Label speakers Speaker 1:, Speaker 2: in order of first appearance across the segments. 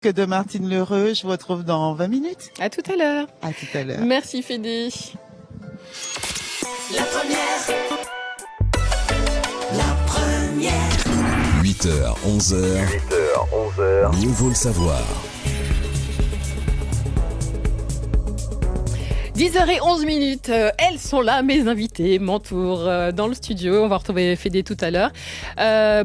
Speaker 1: De Martine Lheureux, je vous retrouve dans 20 minutes.
Speaker 2: À tout à l'heure.
Speaker 1: À tout à l'heure.
Speaker 2: Merci Fédé.
Speaker 3: La première. La première.
Speaker 4: 8h, 11h. 8h, 11h. Mieux vaut le savoir.
Speaker 2: 10h11, elles sont là, mes invités m'entourent dans le studio. On va retrouver Fédé tout à l'heure.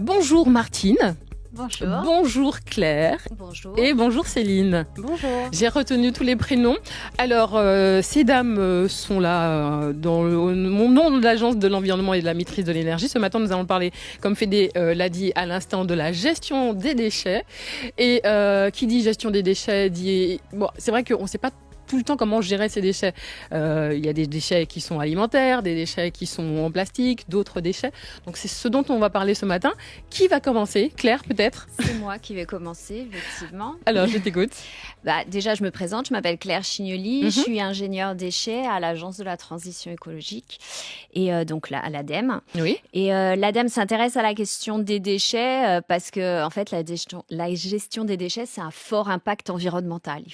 Speaker 2: Bonjour Martine.
Speaker 5: Bonjour.
Speaker 2: Bonjour Claire.
Speaker 5: Bonjour.
Speaker 2: Et bonjour Céline.
Speaker 5: Bonjour.
Speaker 2: J'ai retenu tous les prénoms. Alors, ces dames sont là au nom de l'Agence de l'environnement et de la maîtrise de l'énergie. Ce matin, nous allons parler, comme Fédé l'a dit à l'instant, de la gestion des déchets. Et qui dit gestion des déchets dit... Bon, c'est vrai qu'on ne sait pas tout le temps comment gérer ces déchets. Il y a des déchets qui sont alimentaires, des déchets qui sont en plastique, d'autres déchets. Donc c'est ce dont on va parler ce matin. Qui va commencer ? Claire, peut-être ?
Speaker 5: C'est moi qui vais commencer, effectivement.
Speaker 2: Alors, je t'écoute.
Speaker 5: Déjà, je me présente, je m'appelle Claire Chignoli, je suis ingénieure déchets à l'Agence de la transition écologique et donc à l'ADEME.
Speaker 2: Oui.
Speaker 5: Et l'ADEME s'intéresse à la question des déchets parce que, en fait, la gestion des déchets, c'est un fort impact environnemental. Il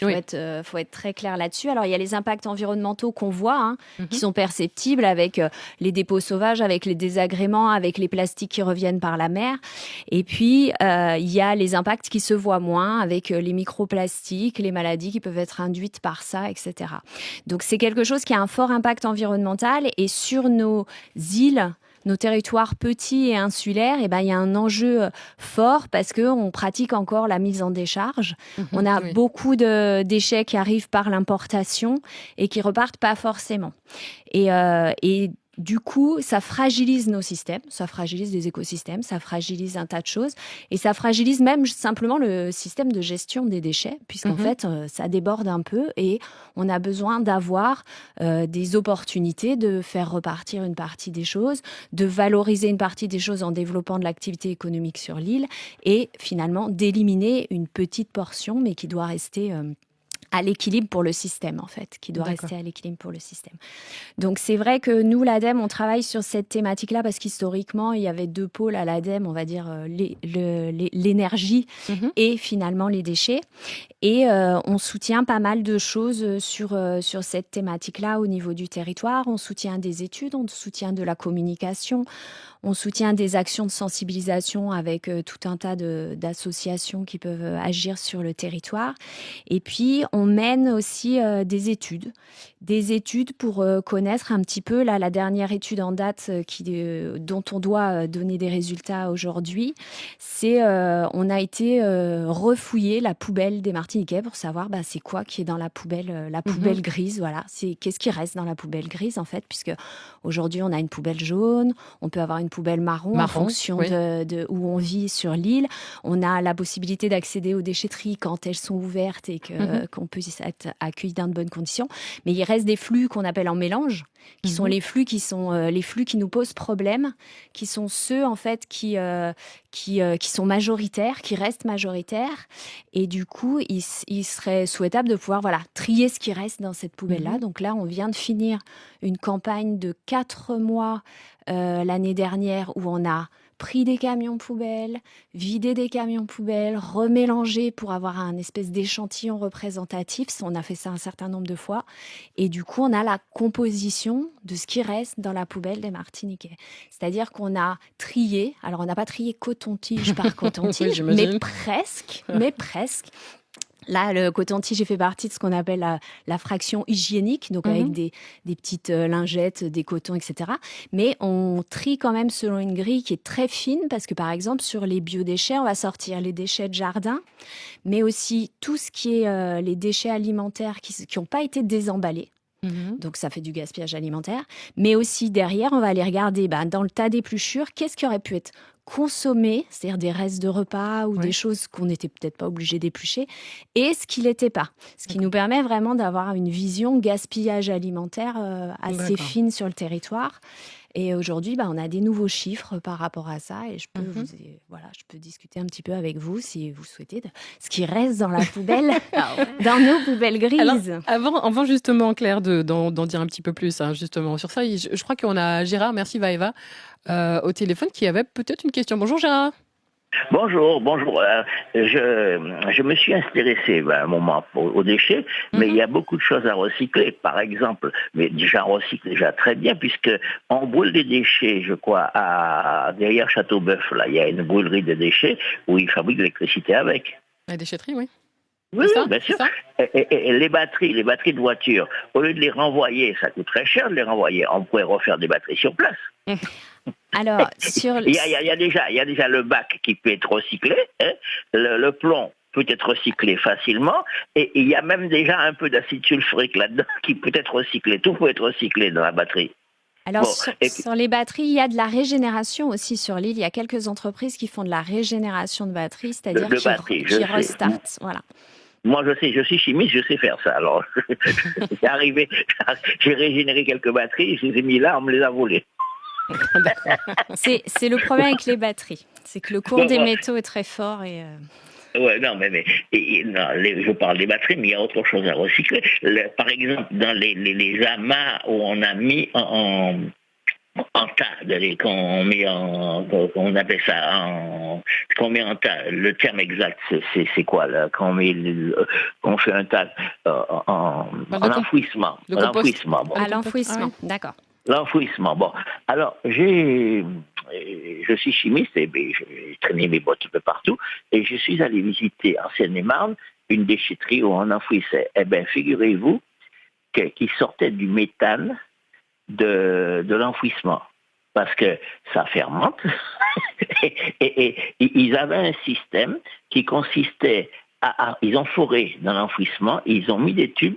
Speaker 5: faut être très clair là-dessus. Alors, il y a les impacts environnementaux qu'on voit, qui sont perceptibles avec les dépôts sauvages, avec les désagréments, avec les plastiques qui reviennent par la mer. Et puis, il y a les impacts qui se voient moins avec les microplastiques, les maladies qui peuvent être induites par ça, etc. Donc, c'est quelque chose qui a un fort impact environnemental. Et sur nos îles, nos territoires petits et insulaires, il y a un enjeu fort parce qu'on pratique encore la mise en décharge. On a beaucoup de déchets qui arrivent par l'importation et qui repartent pas forcément. Et du coup, ça fragilise nos systèmes, ça fragilise les écosystèmes, ça fragilise un tas de choses et ça fragilise même simplement le système de gestion des déchets puisqu'en fait, ça déborde un peu et on a besoin d'avoir des opportunités de faire repartir une partie des choses, de valoriser une partie des choses en développant de l'activité économique sur l'île et finalement d'éliminer une petite portion mais qui doit rester... à l'équilibre pour le système, en fait, qui doit rester à l'équilibre pour le système. Donc, c'est vrai que nous, l'ADEME, on travaille sur cette thématique-là parce qu'historiquement, il y avait deux pôles à l'ADEME, on va dire l'énergie et finalement les déchets. Et on soutient pas mal de choses sur cette thématique-là au niveau du territoire. On soutient des études, on soutient de la communication, on soutient des actions de sensibilisation avec tout un tas d'associations qui peuvent agir sur le territoire. Et puis, on mène aussi des études pour connaître un petit peu, là, la dernière étude en date dont on doit donner des résultats aujourd'hui, c'est on a été refouiller la poubelle des Martiniquais pour savoir c'est quoi qui est dans la poubelle grise, voilà. C'est qu'est-ce qui reste dans la poubelle grise, en fait, puisque aujourd'hui, on a une poubelle jaune, on peut avoir une poubelle marron en fonction de où on vit sur l'île. On a la possibilité d'accéder aux déchetteries quand elles sont ouvertes et qu'on peut être accueilli dans de bonnes conditions. Mais il reste des flux qu'on appelle en mélange, qui sont les flux qui nous posent problème, qui sont ceux en fait qui sont majoritaires, qui restent majoritaires. Et du coup, il serait souhaitable de pouvoir trier ce qui reste dans cette poubelle-là. Donc là, on vient de finir une campagne de 4 mois l'année dernière où on a pris des camions poubelles, vidé des camions poubelles, remélangé pour avoir un espèce d'échantillon représentatif. On a fait ça un certain nombre de fois. Et du coup, on a la composition de ce qui reste dans la poubelle des Martiniquais. C'est-à-dire qu'on a trié, alors on n'a pas trié coton-tige par coton-tige, mais presque. Là, le coton-tige fait partie de ce qu'on appelle la fraction hygiénique, donc avec des petites lingettes, des cotons, etc. Mais on trie quand même selon une grille qui est très fine, parce que par exemple, sur les biodéchets, on va sortir les déchets de jardin, mais aussi tout ce qui est les déchets alimentaires qui n'ont pas été désemballés. Donc ça fait du gaspillage alimentaire. Mais aussi derrière, on va aller regarder dans le tas d'épluchures, qu'est-ce qui aurait pu être consommé, c'est-à-dire des restes de repas ou des choses qu'on n'était peut-être pas obligé d'éplucher, et ce qui l'était pas. Ce qui nous permet vraiment d'avoir une vision gaspillage alimentaire assez fine sur le territoire. Et aujourd'hui, on a des nouveaux chiffres par rapport à ça et je peux discuter un petit peu avec vous si vous souhaitez de ce qui reste dans la poubelle, dans nos poubelles grises.
Speaker 2: Alors, avant justement, Claire, d'en dire un petit peu plus justement sur ça, je crois qu'on a Gérard, merci Vaeva, au téléphone qui avait peut-être une question. Bonjour Gérard.
Speaker 6: Bonjour, bonjour. Je me suis intéressé à un moment aux déchets, mais il y a beaucoup de choses à recycler. Par exemple, mais déjà on recycle déjà très bien, puisque on brûle des déchets, je crois, derrière Châteauboeuf, là, il y a une brûlerie de déchets où ils fabriquent de l'électricité avec.
Speaker 2: La déchetterie, oui.
Speaker 6: Oui,
Speaker 2: ça,
Speaker 6: bien sûr.
Speaker 2: ça.
Speaker 6: Et les batteries de voitures, au lieu de les renvoyer, ça coûte très cher de les renvoyer, on pourrait refaire des batteries sur place.
Speaker 5: Alors,
Speaker 6: il y a déjà le bac qui peut être recyclé, hein, le plomb peut être recyclé facilement, et il y a même déjà un peu d'acide sulfurique là-dedans qui peut être recyclé. Tout peut être recyclé dans la batterie.
Speaker 5: Alors, sur les batteries, il y a de la régénération aussi sur l'île. Il y a quelques entreprises qui font de la régénération de batteries, c'est-à-dire qui restartent. Voilà.
Speaker 6: Moi, je suis chimiste, je sais faire ça. Alors, c'est arrivé, j'ai régénéré quelques batteries, je les ai mis là, on me les a volées.
Speaker 5: C'est le problème avec les batteries. C'est que le cours des métaux est très fort et...
Speaker 6: Ouais, non, mais je parle des batteries, mais il y a autre chose à recycler. Par exemple, dans les amas où on a mis en tas, qu'on appelle ça qu'on met en tas. Le terme exact, c'est quoi là? Qu'on fait un tas en enfouissement.
Speaker 5: L'enfouissement. Bon. À l'enfouissement, d'accord.
Speaker 6: L'enfouissement. Bon, alors je suis chimiste et j'ai traîné mes bottes un peu partout et je suis allé visiter en Seine-et-Marne une déchetterie où on enfouissait. Eh bien, figurez-vous qu'il sortait du méthane de l'enfouissement parce que ça fermente et ils avaient un système qui consistait ils ont foré dans l'enfouissement, ils ont mis des tubes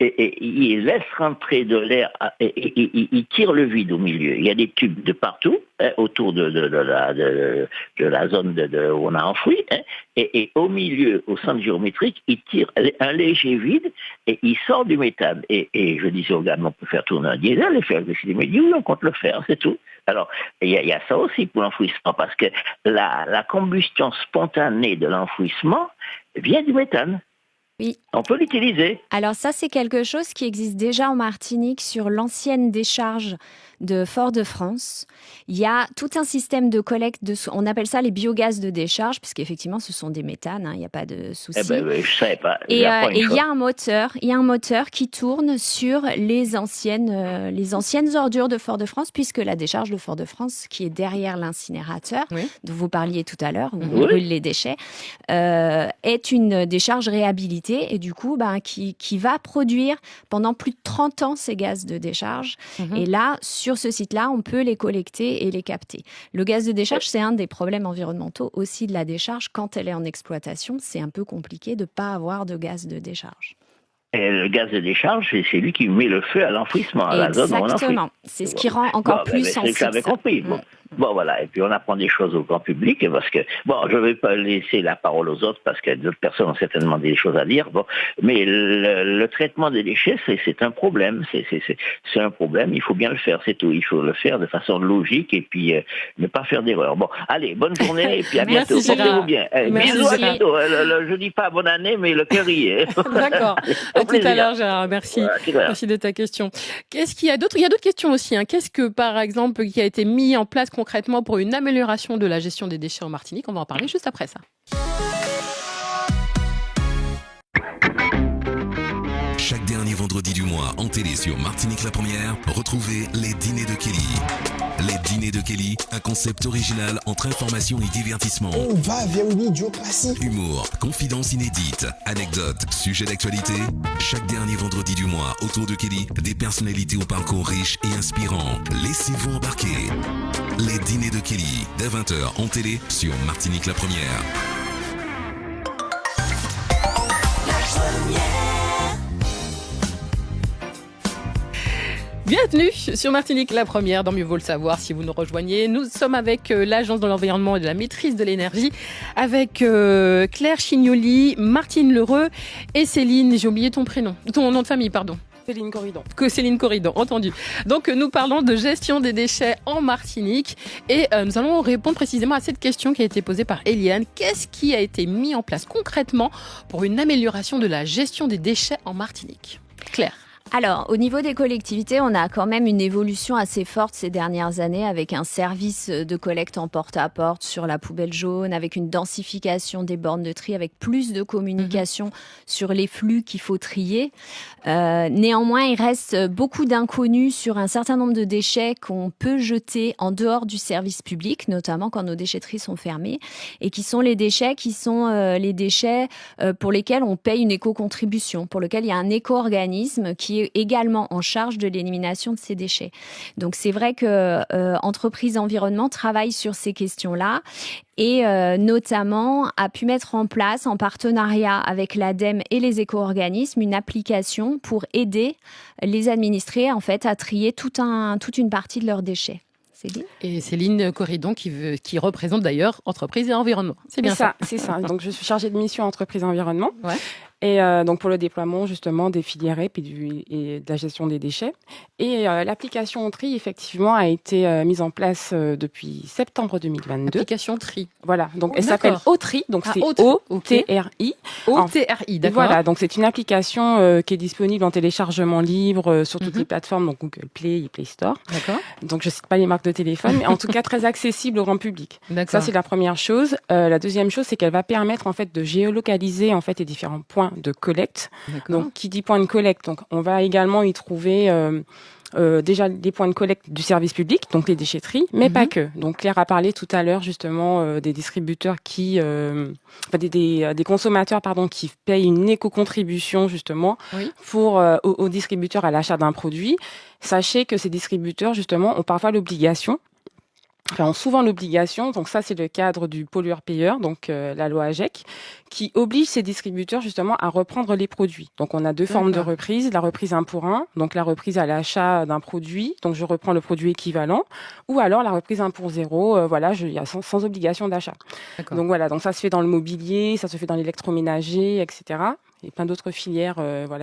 Speaker 6: et ils laissent rentrer de l'air et ils tirent le vide au milieu. Il y a des tubes de partout autour de la zone où on a enfoui et au milieu, au centre géométrique, ils tirent un léger vide et il sort du méthane. Et je disais au gars, on peut faire tourner un diesel et faire l'électricité. Mais oui, on compte le faire, c'est tout. Alors, il y a ça aussi pour l'enfouissement parce que la combustion spontanée de l'enfouissement vient du méthane.
Speaker 5: Oui.
Speaker 6: On peut l'utiliser.
Speaker 5: Alors ça, c'est quelque chose qui existe déjà en Martinique sur l'ancienne décharge de Fort-de-France. Il y a tout un système de collecte, on appelle ça les biogaz de décharge, puisqu'effectivement, ce sont des méthanes, il n'y a pas de souci.
Speaker 6: Je ne savais pas.
Speaker 5: Et il y a un moteur qui tourne sur les anciennes ordures de Fort-de-France, puisque la décharge de Fort-de-France, qui est derrière l'incinérateur, dont vous parliez tout à l'heure, où on brûle les déchets, est une décharge réhabilitée et du coup, qui va produire pendant plus de 30 ans ces gaz de décharge. Et là, sur ce site-là, on peut les collecter et les capter. Le gaz de décharge, c'est un des problèmes environnementaux aussi de la décharge. Quand elle est en exploitation, c'est un peu compliqué de ne pas avoir de gaz de décharge.
Speaker 6: Et le gaz de décharge, c'est lui qui met le feu à l'enfouissement, à la zone où on enfouit.
Speaker 5: Exactement. C'est ce qui rend encore plus sensible.
Speaker 6: C'est que j'avais compris. Bon, voilà. Et puis, on apprend des choses au grand public parce que, je ne vais pas laisser la parole aux autres parce que d'autres personnes ont certainement des choses à dire. Bon, mais le traitement des déchets, c'est un problème. C'est un problème. Il faut bien le faire, c'est tout. Il faut le faire de façon logique et puis ne pas faire d'erreur. Bon, allez, bonne journée et puis à bientôt. Portez-vous bien. Bisous, à bientôt. Je dis pas bonne année, mais le cœur y est.
Speaker 2: D'accord. À tout à l'heure, Gérard. Merci. Merci de ta question. Qu'est-ce qu'il y a d'autre? Il y a d'autres questions aussi. Qu'est-ce que, par exemple, qui a été mis en place concrètement pour une amélioration de la gestion des déchets en Martinique? On va en parler juste après ça.
Speaker 4: Chaque dernier vendredi du mois en télé sur Martinique la Première, retrouvez les dîners de Kelly. Les dîners de Kelly, un concept original entre information et divertissement.
Speaker 7: On va vers une idiocratie.
Speaker 4: Humour, confidences inédites, anecdotes, sujets d'actualité. Chaque dernier vendredi du mois, autour de Kelly, des personnalités au parcours riche et inspirant. Laissez-vous embarquer. Les dîners de Kelly, dès 20h en télé sur Martinique la Première.
Speaker 2: Bienvenue sur Martinique la Première, dans Mieux vaut le savoir si vous nous rejoignez. Nous sommes avec l'Agence de l'environnement et de la maîtrise de l'énergie, avec Claire Chignoli, Martine Lheureux et Céline, j'ai oublié ton nom de famille, pardon.
Speaker 8: Céline Corridon.
Speaker 2: Céline Corridon, entendu. Donc nous parlons de gestion des déchets en Martinique et nous allons répondre précisément à cette question qui a été posée par Eliane. Qu'est-ce qui a été mis en place concrètement pour une amélioration de la gestion des déchets en Martinique? Claire.
Speaker 5: Alors, au niveau des collectivités, on a quand même une évolution assez forte ces dernières années avec un service de collecte en porte-à-porte sur la poubelle jaune, avec une densification des bornes de tri, avec plus de communication sur les flux qu'il faut trier. Néanmoins, il reste beaucoup d'inconnus sur un certain nombre de déchets qu'on peut jeter en dehors du service public, notamment quand nos déchetteries sont fermées, et qui sont les déchets pour lesquels on paye une éco-contribution, pour lequel il y a un éco-organisme qui est également en charge de l'élimination de ces déchets. Donc c'est vrai que Entreprises Environnement travaille sur ces questions-là et notamment a pu mettre en place, en partenariat avec l'ADEME et les éco-organismes, une application pour aider les administrés en fait à trier toute une partie de leurs déchets. Céline.
Speaker 2: Et Céline Corridon qui représente d'ailleurs Entreprises et Environnement. C'est bien ça.
Speaker 8: C'est ça. Donc je suis chargée de mission Entreprises et Environnement.
Speaker 2: Ouais.
Speaker 8: Et donc pour le déploiement justement des filières REP et de la gestion des déchets. Et l'application Tri effectivement a été mise en place depuis septembre 2022.
Speaker 2: Application Tri.
Speaker 8: Voilà, donc elle s'appelle Otri, donc c'est O-T-R-I.
Speaker 2: O-T-R-I, d'accord.
Speaker 8: Voilà, donc c'est une application qui est disponible en téléchargement libre sur toutes les plateformes, donc Google Play et Play Store.
Speaker 2: D'accord.
Speaker 8: Donc je cite pas les marques de téléphone, mais en tout cas très accessible au grand public.
Speaker 2: D'accord.
Speaker 8: Ça c'est la première chose. La deuxième chose, c'est qu'elle va permettre en fait de géolocaliser en fait les différents points de collecte.
Speaker 2: D'accord.
Speaker 8: Donc qui dit point de collecte, donc on va également y trouver déjà des points de collecte du service public, donc les déchetteries, mais pas que. Donc Claire a parlé tout à l'heure justement des distributeurs des consommateurs qui payent une éco-contribution justement pour aux distributeurs à l'achat d'un produit. Sachez que ces distributeurs justement ont parfois ont souvent l'obligation, donc ça c'est le cadre du pollueur-payeur, donc la loi AGEC, qui oblige ces distributeurs justement à reprendre les produits. Donc on a deux formes de reprise, la reprise 1 pour 1, donc la reprise à l'achat d'un produit, donc je reprends le produit équivalent, ou alors la reprise 1 pour 0, sans obligation d'achat.
Speaker 2: D'accord.
Speaker 8: Donc voilà, donc ça se fait dans le mobilier, ça se fait dans l'électroménager, etc. Et plein d'autres filières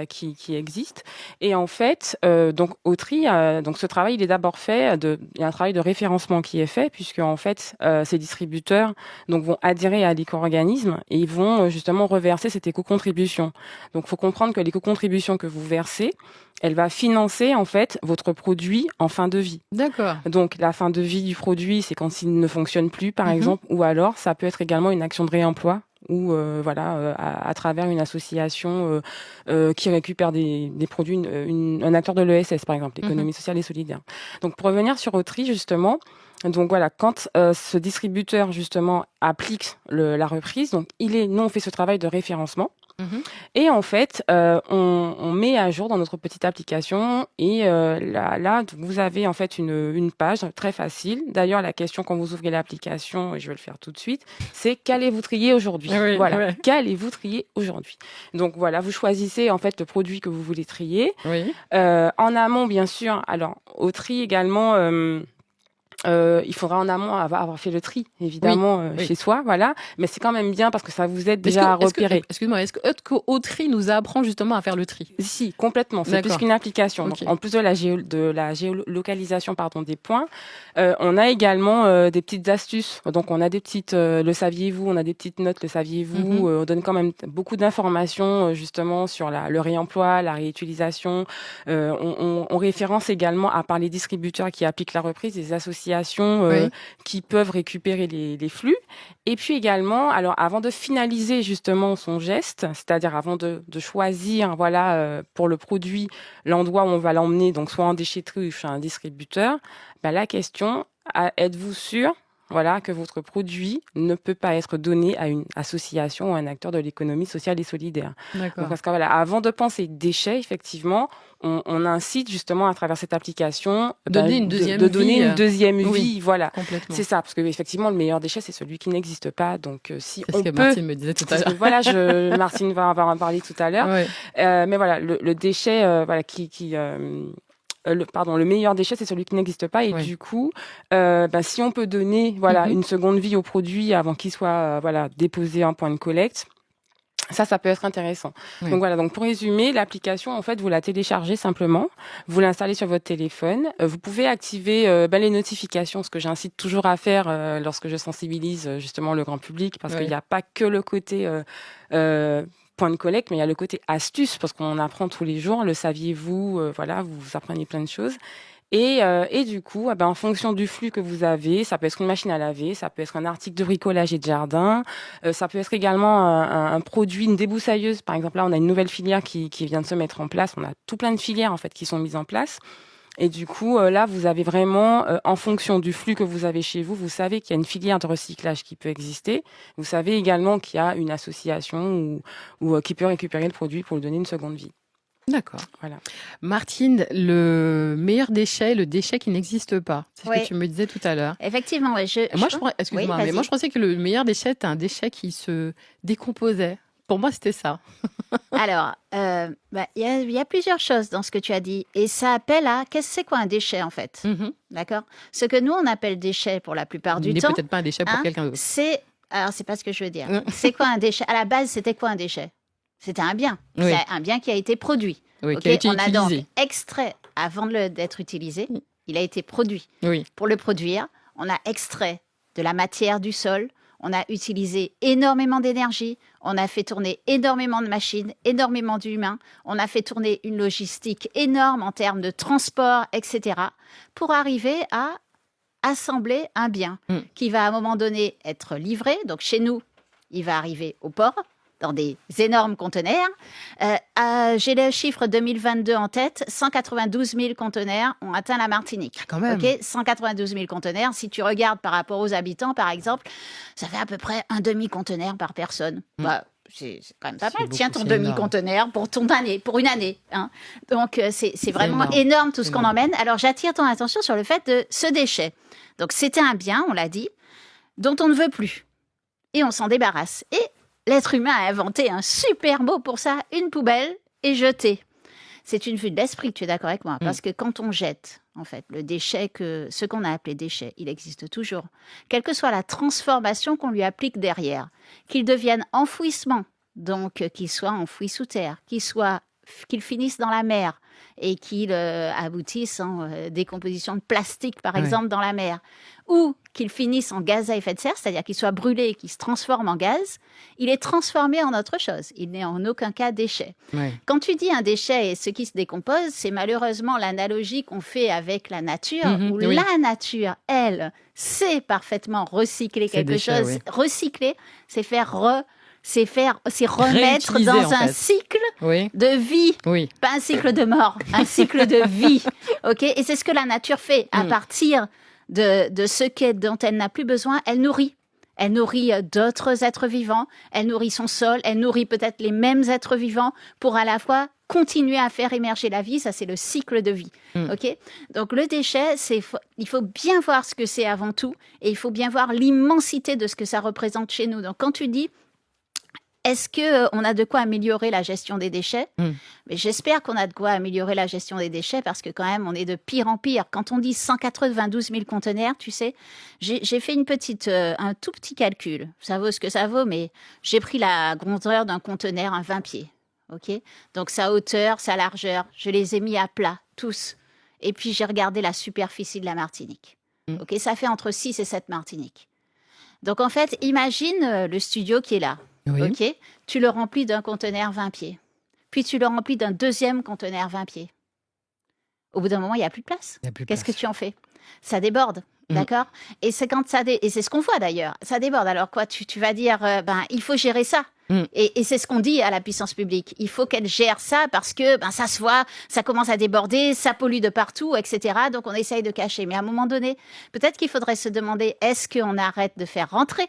Speaker 8: qui existent. Et en fait, donc au tri, donc ce travail il est d'abord fait, il y a un travail de référencement qui est fait, puisque en fait ces distributeurs donc vont adhérer à l'éco-organisme et ils vont justement reverser cette éco-contribution. Donc il faut comprendre que l'éco-contribution que vous versez, elle va financer en fait votre produit en fin de vie.
Speaker 2: D'accord.
Speaker 8: Donc la fin de vie du produit, c'est quand il ne fonctionne plus par exemple, ou alors ça peut être également une action de réemploi ou à travers une association qui récupère des produits, un acteur de l'ESS par exemple, l'économie sociale et solidaire. Donc pour revenir sur Otri justement, donc voilà, quand ce distributeur justement applique la reprise, donc nous on fait ce travail de référencement. Et en fait, on met à jour dans notre petite application et là, vous avez en fait une page très facile. D'ailleurs, la question quand vous ouvrez l'application, et je vais le faire tout de suite, c'est qu'allez-vous trier aujourd'hui ? Qu'allez-vous trier aujourd'hui ? Donc voilà, vous choisissez en fait le produit que vous voulez trier. En amont, bien sûr. Alors au tri également. Il faudra en amont avoir fait le tri, évidemment, chez soi, voilà. Mais c'est quand même bien parce que ça vous aide déjà à repérer.
Speaker 2: Excuse-moi, est-ce que Otri nous apprend justement à faire le tri ?
Speaker 8: Si, complètement. C'est plus qu'une application. Donc, en plus de la géolocalisation, des points, on a également des petites astuces. Donc, on a des petites, le saviez-vous, on a des petites notes, le saviez-vous. On donne quand même beaucoup d'informations, justement, sur le réemploi, la réutilisation. On référence également, à part les distributeurs qui appliquent la reprise, les associations qui peuvent récupérer les flux. Et puis également, alors avant de finaliser justement son geste, c'est-à-dire avant de choisir pour le produit l'endroit où on va l'emmener, donc soit en déchetterie ou chez un distributeur, la question, êtes-vous sûr que votre produit ne peut pas être donné à une association ou un acteur de l'économie sociale et solidaire.
Speaker 2: D'accord.
Speaker 8: Donc, parce que avant de penser déchets, effectivement, on incite justement à travers cette application
Speaker 2: donner une deuxième vie.
Speaker 8: vie, voilà.
Speaker 2: Complètement.
Speaker 8: C'est ça, parce que effectivement, le meilleur déchet, c'est celui qui n'existe pas. Donc, si
Speaker 2: c'est
Speaker 8: on
Speaker 2: ce que
Speaker 8: peut,
Speaker 2: Martine me disait tout à l'heure.
Speaker 8: Voilà, Martine va en parler tout à l'heure. Mais voilà, le déchet, le meilleur déchet, c'est celui qui n'existe pas. Et du coup, si on peut donner une seconde vie au produit avant qu'il soit déposé en point de collecte, ça peut être intéressant. Donc voilà, donc pour résumer, l'application, en fait, vous la téléchargez simplement, vous l'installez sur votre téléphone, vous pouvez activer les notifications, ce que j'incite toujours à faire lorsque je sensibilise justement le grand public, parce qu'il n'y a pas que le côté point de collecte, mais il y a le côté astuce, parce qu'on apprend tous les jours. Le saviez-vous? Voilà, vous apprenez plein de choses. Et du coup, en fonction du flux que vous avez, ça peut être une machine à laver, ça peut être un article de bricolage et de jardin, ça peut être également un produit, une débroussailleuse. Par exemple, là, on a une nouvelle filière qui vient de se mettre en place. On a tout plein de filières en fait qui sont mises en place. Et du coup, là, vous avez vraiment, en fonction du flux que vous avez chez vous, vous savez qu'il y a une filière de recyclage qui peut exister. Vous savez également qu'il y a une association ou qui peut récupérer le produit pour lui donner une seconde vie.
Speaker 2: D'accord.
Speaker 8: Voilà.
Speaker 2: Martine, le meilleur déchet, le déchet qui n'existe pas. C'est ce que tu me disais tout à l'heure.
Speaker 5: Effectivement,
Speaker 2: Excuse-moi, mais moi je pensais que le meilleur déchet était un déchet qui se décomposait. Pour moi, c'était ça.
Speaker 9: Alors, il y a plusieurs choses dans ce que tu as dit. Et ça appelle à... C'est quoi un déchet, en fait? D'accord? Ce que nous, on appelle déchet pour la plupart du temps...
Speaker 2: n'est peut-être pas un déchet pour quelqu'un d'autre.
Speaker 9: Alors, c'est pas ce que je veux dire. C'est quoi un déchet? À la base, c'était quoi un déchet? C'était un bien.
Speaker 2: Oui.
Speaker 9: C'est un bien qui a été produit.
Speaker 2: Oui, qui a été
Speaker 9: on
Speaker 2: utilisé.
Speaker 9: a donc extrait, avant d'être utilisé, il a été produit.
Speaker 2: Oui.
Speaker 9: Pour le produire, on a extrait de la matière du sol, on a utilisé énormément d'énergie, on a fait tourner énormément de machines, énormément d'humains, on a fait tourner une logistique énorme en termes de transport, etc., pour arriver à assembler un bien qui va à un moment donné être livré. Donc chez nous, il va arriver au port, dans des énormes conteneurs. J'ai le chiffre 2022 en tête, 192 000 conteneurs ont atteint la Martinique.
Speaker 2: Quand même.
Speaker 9: 192 000 conteneurs. Si tu regardes par rapport aux habitants, par exemple, ça fait à peu près un demi-conteneur par personne. C'est quand même pas mal. Tiens, ton demi-conteneur pour une année. Hein. Donc, c'est vraiment énorme tout ce qu'on emmène. Alors, j'attire ton attention sur le fait de ce déchet. Donc, c'était un bien, on l'a dit, dont on ne veut plus. Et on s'en débarrasse. Et l'être humain a inventé un super mot pour ça, une poubelle et jeter. C'est une vue de l'esprit, tu es d'accord avec moi? Parce que quand on jette, en fait, le déchet, ce qu'on a appelé déchet, il existe toujours. Quelle que soit la transformation qu'on lui applique derrière, qu'il devienne enfouissement, donc qu'il soit enfoui sous terre, qu'il finisse dans la mer et qu'il aboutisse en décomposition de plastique, par exemple, dans la mer, ou qu'il finisse en gaz à effet de serre, c'est-à-dire qu'il soit brûlé et qu'il se transforme en gaz, il est transformé en autre chose. Il n'est en aucun cas déchet. Quand tu dis un déchet et ce qui se décompose, c'est malheureusement l'analogie qu'on fait avec la nature, où la nature, elle, sait parfaiement recycler quelque chose. Recycler, c'est remettre dans un cycle de vie, pas un cycle de mort, un cycle de vie. Et c'est ce que la nature fait. À partir de ce dont elle n'a plus besoin, elle nourrit. Elle nourrit d'autres êtres vivants, elle nourrit son sol, elle nourrit peut-être les mêmes êtres vivants pour à la fois continuer à faire émerger la vie. Ça, c'est le cycle de vie. Donc, le déchet, il faut bien voir ce que c'est avant tout et il faut bien voir l'immensité de ce que ça représente chez nous. Donc, quand tu dis est-ce qu'on a de quoi améliorer la gestion des déchets? Mais j'espère qu'on a de quoi améliorer la gestion des déchets parce que quand même, on est de pire en pire. Quand on dit 192 000 conteneurs, tu sais, j'ai fait un tout petit calcul. Ça vaut ce que ça vaut, mais j'ai pris la grandeur d'un conteneur, un 20 pieds. Donc sa hauteur, sa largeur, je les ai mis à plat, tous. Et puis j'ai regardé la superficie de la Martinique. Ça fait entre 6 et 7 Martiniques. Donc en fait, imagine le studio qui est là. Tu le remplis d'un conteneur 20 pieds. Puis tu le remplis d'un deuxième conteneur 20 pieds. Au bout d'un moment, il n'y a plus de place. Qu'est-ce que tu en fais? Ça déborde, d'accord? Et c'est quand et c'est ce qu'on voit d'ailleurs. Ça déborde. Alors quoi? Tu vas dire, il faut gérer ça. Et c'est ce qu'on dit à la puissance publique. Il faut qu'elle gère ça parce que ça se voit, ça commence à déborder, ça pollue de partout, etc. Donc on essaye de cacher. Mais à un moment donné, peut-être qu'il faudrait se demander, est-ce qu'on arrête de faire rentrer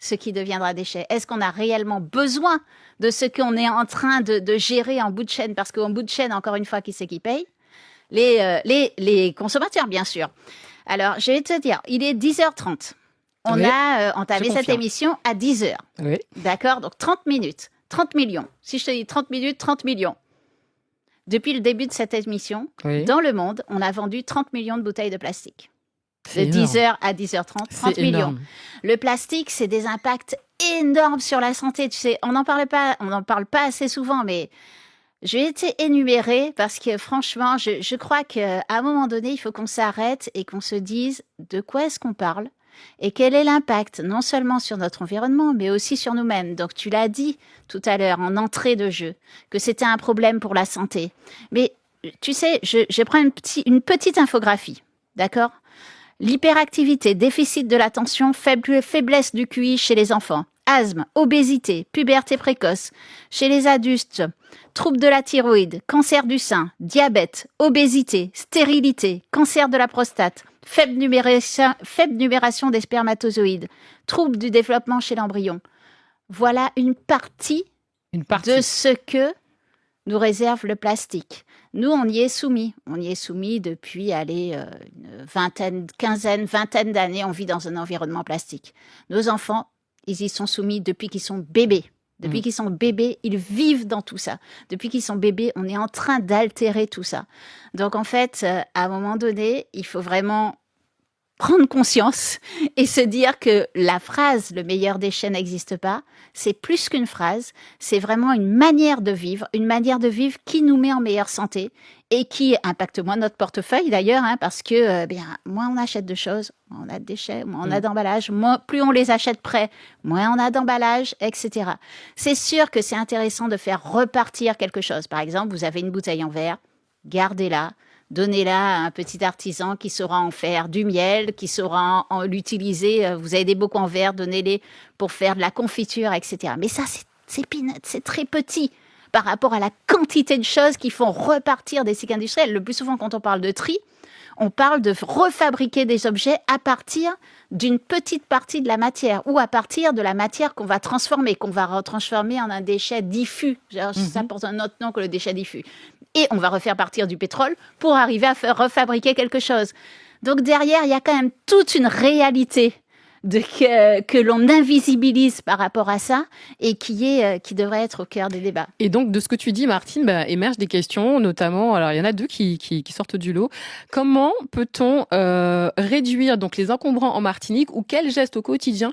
Speaker 9: ce qui deviendra déchet? Est-ce qu'on a réellement besoin de ce qu'on est en train de gérer en bout de chaîne? Parce qu'en bout de chaîne, encore une fois, qui c'est qui paye? Les consommateurs, bien sûr. Alors, je vais te dire, il est 10h30. On a entamé cette émission à 10h. D'accord? Donc, 30 minutes, 30 millions. Si je te dis 30 minutes, 30 millions. Depuis le début de cette émission, dans le monde, on a vendu 30 millions de bouteilles de plastique. De 10h à 10h30, 30 millions. Énorme. Le plastique, c'est des impacts énormes sur la santé. Tu sais, on n'en parle pas assez souvent, mais je vais t'énumérer parce que franchement, je crois qu'à un moment donné, il faut qu'on s'arrête et qu'on se dise de quoi est-ce qu'on parle et quel est l'impact non seulement sur notre environnement, mais aussi sur nous-mêmes. Donc tu l'as dit tout à l'heure en entrée de jeu, que c'était un problème pour la santé. Mais tu sais, je prends une petite infographie, d'accord ? L'hyperactivité, déficit de l'attention, faiblesse du QI chez les enfants, asthme, obésité, puberté précoce, chez les adultes, troubles de la thyroïde, cancer du sein, diabète, obésité, stérilité, cancer de la prostate, faible numération des spermatozoïdes, troubles du développement chez l'embryon. Voilà une partie de ce que nous réserve le plastique. Nous, on y est soumis. On y est soumis depuis, une vingtaine d'années. On vit dans un environnement plastique. Nos enfants, ils y sont soumis depuis qu'ils sont bébés. Depuis qu'ils sont bébés, ils vivent dans tout ça. Depuis qu'ils sont bébés, on est en train d'altérer tout ça. Donc, en fait, à un moment donné, il faut vraiment prendre conscience et se dire que la phrase « le meilleur déchet n'existe pas », c'est plus qu'une phrase, c'est vraiment une manière de vivre qui nous met en meilleure santé et qui impacte moins notre portefeuille d'ailleurs, parce que moins on achète de choses, moins on a de déchets, moins on a d'emballage, plus on les achète prêts, moins on a d'emballage, etc. C'est sûr que c'est intéressant de faire repartir quelque chose. Par exemple, vous avez une bouteille en verre, gardez-la. Donnez-la à un petit artisan qui saura en faire du miel, qui saura en l'utiliser. Vous avez des bocaux en verre, donnez-les pour faire de la confiture, etc. Mais ça, c'est peanuts, c'est très petit par rapport à la quantité de choses qui font repartir des cycles industriels. Le plus souvent, quand on parle de tri, on parle de refabriquer des objets à partir d'une petite partie de la matière ou à partir de la matière qu'on va transformer, qu'on va retransformer en un déchet diffus. Ça porte un autre nom que le déchet diffus. Et on va refaire partir du pétrole pour arriver à refabriquer quelque chose. Donc derrière, il y a quand même toute une réalité que l'on invisibilise par rapport à ça et qui devrait être au cœur des débats.
Speaker 2: Et donc, de ce que tu dis, Martine, émergent des questions, notamment, alors il y en a deux qui sortent du lot. Comment peut-on réduire donc les encombrants en Martinique ou quels gestes au quotidien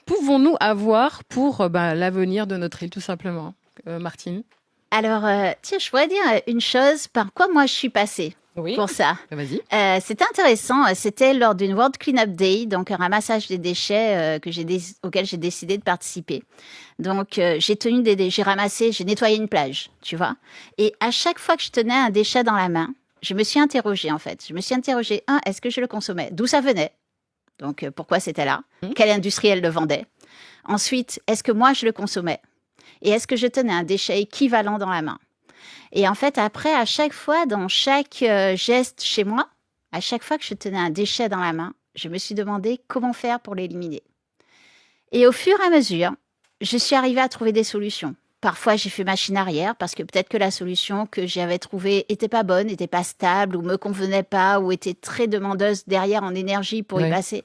Speaker 2: pouvons-nous avoir pour l'avenir de notre île, tout simplement, Martine?
Speaker 9: Alors, tiens, je pourrais dire une chose, par quoi moi je suis passée pour ça.
Speaker 2: Vas-y.
Speaker 9: C'était intéressant, c'était lors d'une World Cleanup Day, donc un ramassage des déchets auquel j'ai décidé de participer. Donc, j'ai ramassé, j'ai nettoyé une plage, tu vois. Et à chaque fois que je tenais un déchet dans la main, je me suis interrogée en fait. Je me suis interrogée, est-ce que je le consommais? D'où ça venait? Donc, pourquoi c'était là? Quel industriel le vendait? Ensuite, est-ce que moi je le consommais? Et est-ce que je tenais un déchet équivalent dans la main? Et en fait, après, à chaque fois, dans chaque geste chez moi, à chaque fois que je tenais un déchet dans la main, je me suis demandé comment faire pour l'éliminer. Et au fur et à mesure, je suis arrivée à trouver des solutions. Parfois, j'ai fait machine arrière parce que peut-être que la solution que j'avais trouvée était pas bonne, n'était pas stable ou me convenait pas ou était très demandeuse derrière en énergie pour y passer.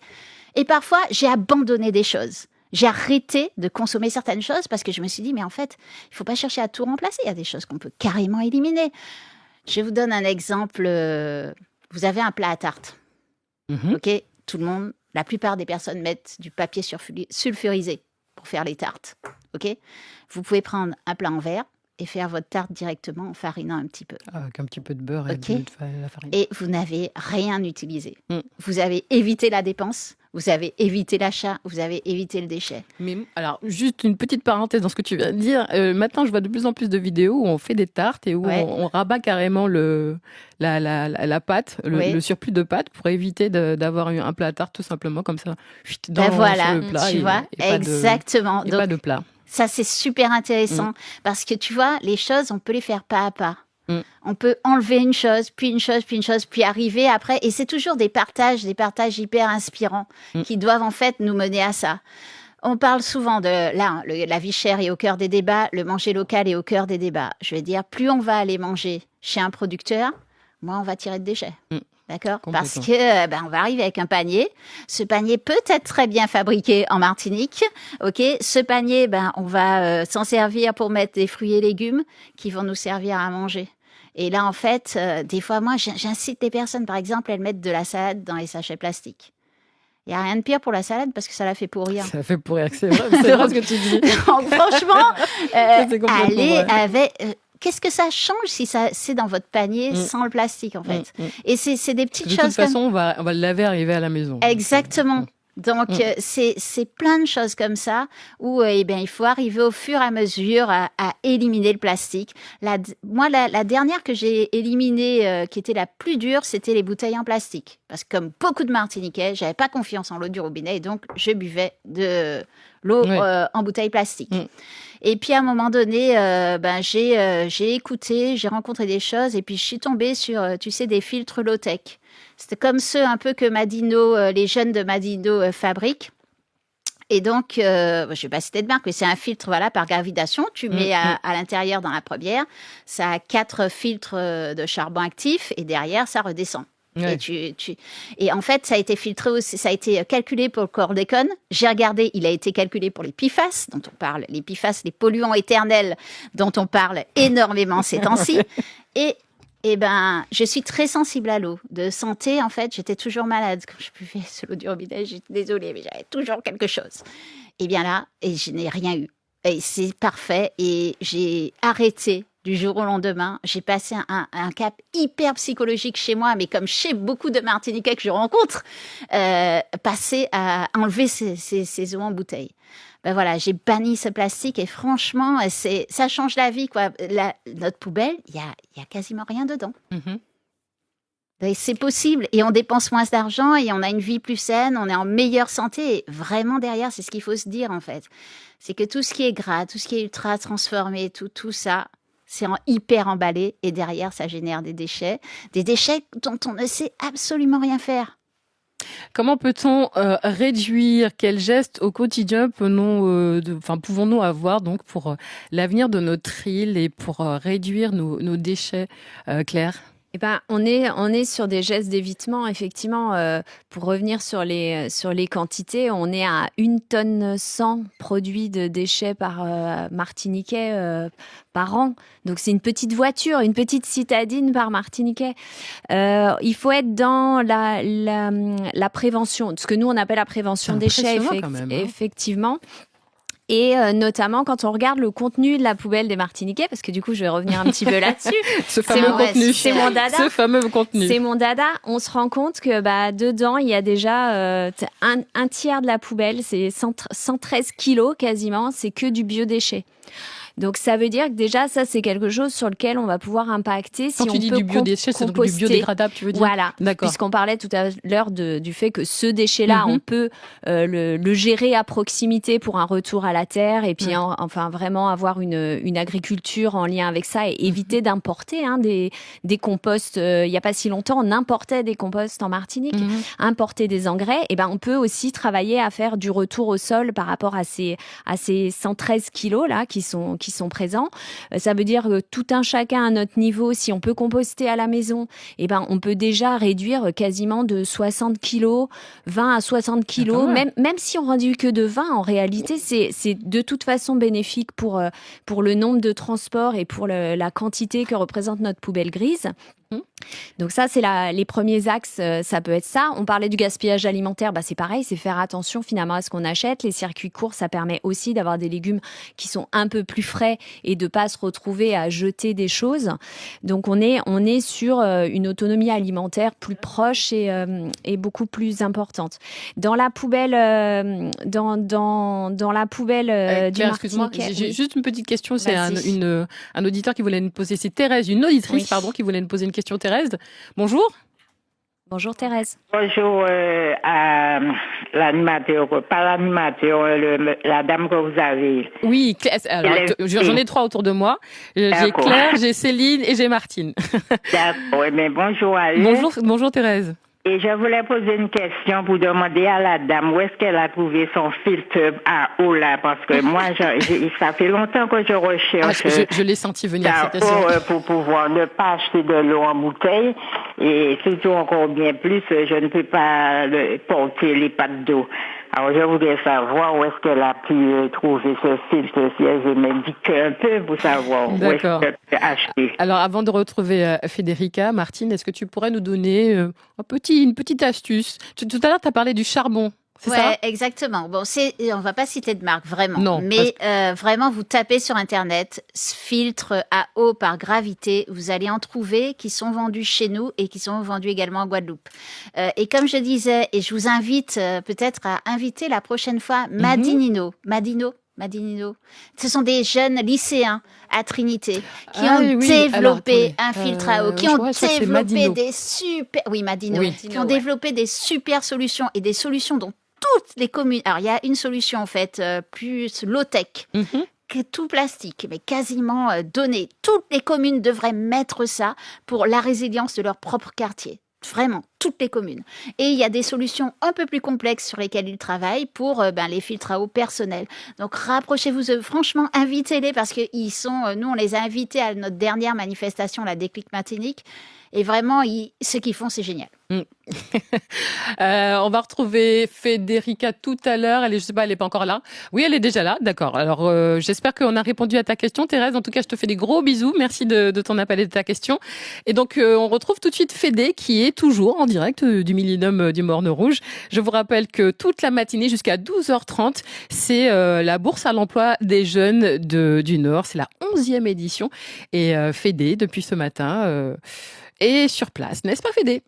Speaker 9: Et parfois, j'ai abandonné des choses. J'ai arrêté de consommer certaines choses parce que je me suis dit, mais en fait, il ne faut pas chercher à tout remplacer. Il y a des choses qu'on peut carrément éliminer. Je vous donne un exemple. Vous avez un plat à tarte. OK, tout le monde, la plupart des personnes mettent du papier sulfurisé pour faire les tartes. OK, vous pouvez prendre un plat en verre et faire votre tarte directement en farinant un petit peu.
Speaker 2: Avec un petit peu de beurre et de la farine.
Speaker 9: Et vous n'avez rien utilisé. Vous avez évité la dépense, vous avez évité l'achat, vous avez évité le déchet.
Speaker 2: Mais alors, juste une petite parenthèse dans ce que tu viens de dire. Maintenant, je vois de plus en plus de vidéos où on fait des tartes et où on rabat carrément la pâte, le surplus de pâte pour éviter d'avoir un plat à tarte tout simplement comme ça. Sur le plat,
Speaker 9: tu vois, exactement.
Speaker 2: Donc, pas de plat.
Speaker 9: Ça, c'est super intéressant parce que tu vois, les choses, on peut les faire pas à pas. On peut enlever une chose, puis une chose, puis une chose, puis arriver après. Et c'est toujours des partages hyper inspirants qui doivent en fait nous mener à ça. On parle souvent de la vie chère est au cœur des débats, le manger local est au cœur des débats. Je veux dire, plus on va aller manger chez un producteur, moins on va tirer de déchets. D'accord ? Parce que on va arriver avec un panier. Ce panier peut être très bien fabriqué en Martinique. Ok, ce panier, on va s'en servir pour mettre des fruits et légumes qui vont nous servir à manger. Et là, en fait, des fois, moi, j'incite les personnes, par exemple, elles mettent de la salade dans les sachets plastiques. Il n'y a rien de pire pour la salade parce que ça la fait pourrir.
Speaker 2: Ça la fait pourrir, c'est vrai ce que tu dis.
Speaker 9: Donc, franchement, allez avec... Qu'est-ce que ça change si c'est dans votre panier sans le plastique, en fait? Et c'est des petites choses...
Speaker 2: De toute façon, on va le laver arriver à la maison.
Speaker 9: Exactement. Donc, c'est plein de choses comme ça où il faut arriver au fur et à mesure à éliminer le plastique. Moi, la dernière que j'ai éliminée, qui était la plus dure, c'était les bouteilles en plastique. Parce que comme beaucoup de Martiniquais, j'avais pas confiance en l'eau du robinet et donc je buvais de l'eau en bouteille plastique. Et puis à un moment donné, j'ai écouté, j'ai rencontré des choses et puis je suis tombée sur, des filtres low-tech. C'était comme ceux un peu que Madino, les jeunes de Madino fabriquent. Et donc, je ne vais pas citer de marque, mais c'est un filtre par gravitation. Tu mets à l'intérieur dans la première, ça a 4 filtres de charbon actif et derrière, ça redescend. Ouais. Et en fait, ça a été filtré aussi, ça a été calculé pour le chlordécone. J'ai regardé, il a été calculé pour les PFAS, dont on parle, les PFAS, les polluants éternels, dont on parle énormément ces temps-ci. Et je suis très sensible à l'eau. De santé, en fait, j'étais toujours malade. Quand je buvais l'eau du robinet, j'étais désolée, mais j'avais toujours quelque chose. Et bien là, je n'ai rien eu. Et c'est parfait. Et j'ai arrêté du jour au lendemain. J'ai passé un cap hyper psychologique chez moi, mais comme chez beaucoup de Martiniquais que je rencontre, passer à enlever ces eaux en bouteille. J'ai banni ce plastique et franchement, ça change la vie, quoi. Notre poubelle, il y a quasiment rien dedans. C'est possible et on dépense moins d'argent et on a une vie plus saine, on est en meilleure santé. Et vraiment derrière, c'est ce qu'il faut se dire en fait. C'est que tout ce qui est gras, tout ce qui est ultra transformé, tout ça, c'est hyper emballé et derrière, ça génère des déchets dont on ne sait absolument rien faire.
Speaker 2: Comment peut-on réduire, quels gestes au quotidien pouvons-nous avoir donc pour l'avenir de notre île et pour réduire nos déchets, Claire ?
Speaker 5: On est sur des gestes d'évitement, effectivement. Pour revenir sur les quantités, on est à 1 tonne 100 produits de déchets par Martiniquais par an. Donc c'est une petite voiture, une petite citadine par Martiniquais. Il faut être dans la prévention, ce que nous on appelle la prévention déchets, effectivement. Et notamment quand on regarde le contenu de la poubelle des Martiniquais, parce que du coup je vais revenir un petit peu là-dessus.
Speaker 2: Ce fameux contenu.
Speaker 5: C'est mon dada.
Speaker 2: Ce fameux contenu.
Speaker 5: C'est mon dada. On se rend compte que dedans il y a déjà un tiers de la poubelle, c'est 113 kilos quasiment, c'est que du biodéchet. Donc ça veut dire que déjà ça c'est quelque chose sur lequel on va pouvoir impacter.
Speaker 2: Quand tu dis du biodéchet, c'est donc du biodégradable, tu veux dire ?
Speaker 5: Voilà.
Speaker 2: D'accord.
Speaker 5: Puisqu'on parlait tout à l'heure du fait que ce déchet-là, on peut le gérer à proximité pour un retour à la terre et puis vraiment avoir une agriculture en lien avec ça et éviter d'importer des composts. Il y a pas si longtemps, on importait des composts en Martinique, importer des engrais. Et on peut aussi travailler à faire du retour au sol par rapport à ces 113 kilos là qui sont présents. Ça veut dire que tout un chacun à notre niveau, si on peut composter à la maison, on peut déjà réduire quasiment de 60 kilos, 20 à 60 kilos, même si on réduit que de 20, en réalité, c'est de toute façon bénéfique pour le nombre de transports et pour la quantité que représente notre poubelle grise. Donc ça, c'est les premiers axes, ça peut être ça. On parlait du gaspillage alimentaire, c'est pareil, c'est faire attention finalement à ce qu'on achète. Les circuits courts, ça permet aussi d'avoir des légumes qui sont un peu plus frais et de pas se retrouver à jeter des choses. Donc on est sur une autonomie alimentaire plus proche et beaucoup plus importante. Dans la poubelle, dans la poubelle du Martinique.
Speaker 2: J'ai juste une petite question, c'est un auditeur qui voulait nous poser, c'est Thérèse, une auditrice qui voulait nous poser une question. Thérèse, bonjour.
Speaker 5: Bonjour Thérèse.
Speaker 10: Bonjour à l'animateur, pas l'animateur, la dame que vous avez.
Speaker 2: Oui, alors, j'en ai 3 autour de moi. J'ai Claire, j'ai Céline et j'ai Martine.
Speaker 10: D'accord, mais bonjour à eux.
Speaker 2: Bonjour Thérèse.
Speaker 10: Et je voulais poser une question pour demander à la dame où est-ce qu'elle a trouvé son filtre à eau là, parce que moi, ça fait longtemps que je recherche.
Speaker 2: Je l'ai senti venir cette question.
Speaker 10: Pour pouvoir ne pas acheter de l'eau en bouteille et surtout encore bien plus, je ne peux pas porter les pattes d'eau. Alors, je voudrais savoir où est-ce qu'elle a pu trouver ce filtre, si elle veut m'indiquer un peu pour savoir où est-ce qu'elle peut acheter.
Speaker 2: Alors, avant de retrouver Federica, Martine, est-ce que tu pourrais nous donner une petite astuce ? Tout à l'heure, tu as parlé du charbon. C'est ça
Speaker 9: exactement. Bon, on va pas citer de marque, vraiment.
Speaker 2: Non.
Speaker 9: Mais vraiment, vous tapez sur Internet, filtre à eau par gravité, vous allez en trouver qui sont vendus chez nous et qui sont vendus également en Guadeloupe. Et comme je disais, et je vous invite peut-être à inviter la prochaine fois Madinino. Ce sont des jeunes lycéens à Trinité qui ont développé un filtre à eau, qui ont développé des super... Oui, Madino. Qui ont développé des super solutions et des solutions dont toutes les communes... Alors, il y a une solution, en fait, plus low-tech, que tout plastique, mais quasiment donné. Toutes les communes devraient mettre ça pour la résilience de leur propre quartier. Vraiment, toutes les communes. Et il y a des solutions un peu plus complexes sur lesquelles ils travaillent pour les filtres à eau personnels. Donc, rapprochez-vous, franchement, invitez-les parce qu'ils sont... nous, on les a invités à notre dernière manifestation, la Déclic Matinique. Et vraiment, ce qu'ils font, c'est génial.
Speaker 2: On va retrouver Federica tout à l'heure. Je sais pas, elle est pas encore là. Oui, elle est déjà là. D'accord. Alors, j'espère qu'on a répondu à ta question, Thérèse. En tout cas, je te fais des gros bisous. Merci de ton appel et de ta question. Et donc, on retrouve tout de suite Fédé, qui est toujours en direct du Millennium du Morne Rouge. Je vous rappelle que toute la matinée jusqu'à 12h30, c'est la bourse à l'emploi des jeunes du Nord. C'est la 11e édition. Et Fédé, depuis ce matin, est sur place. N'est-ce pas, Fédé?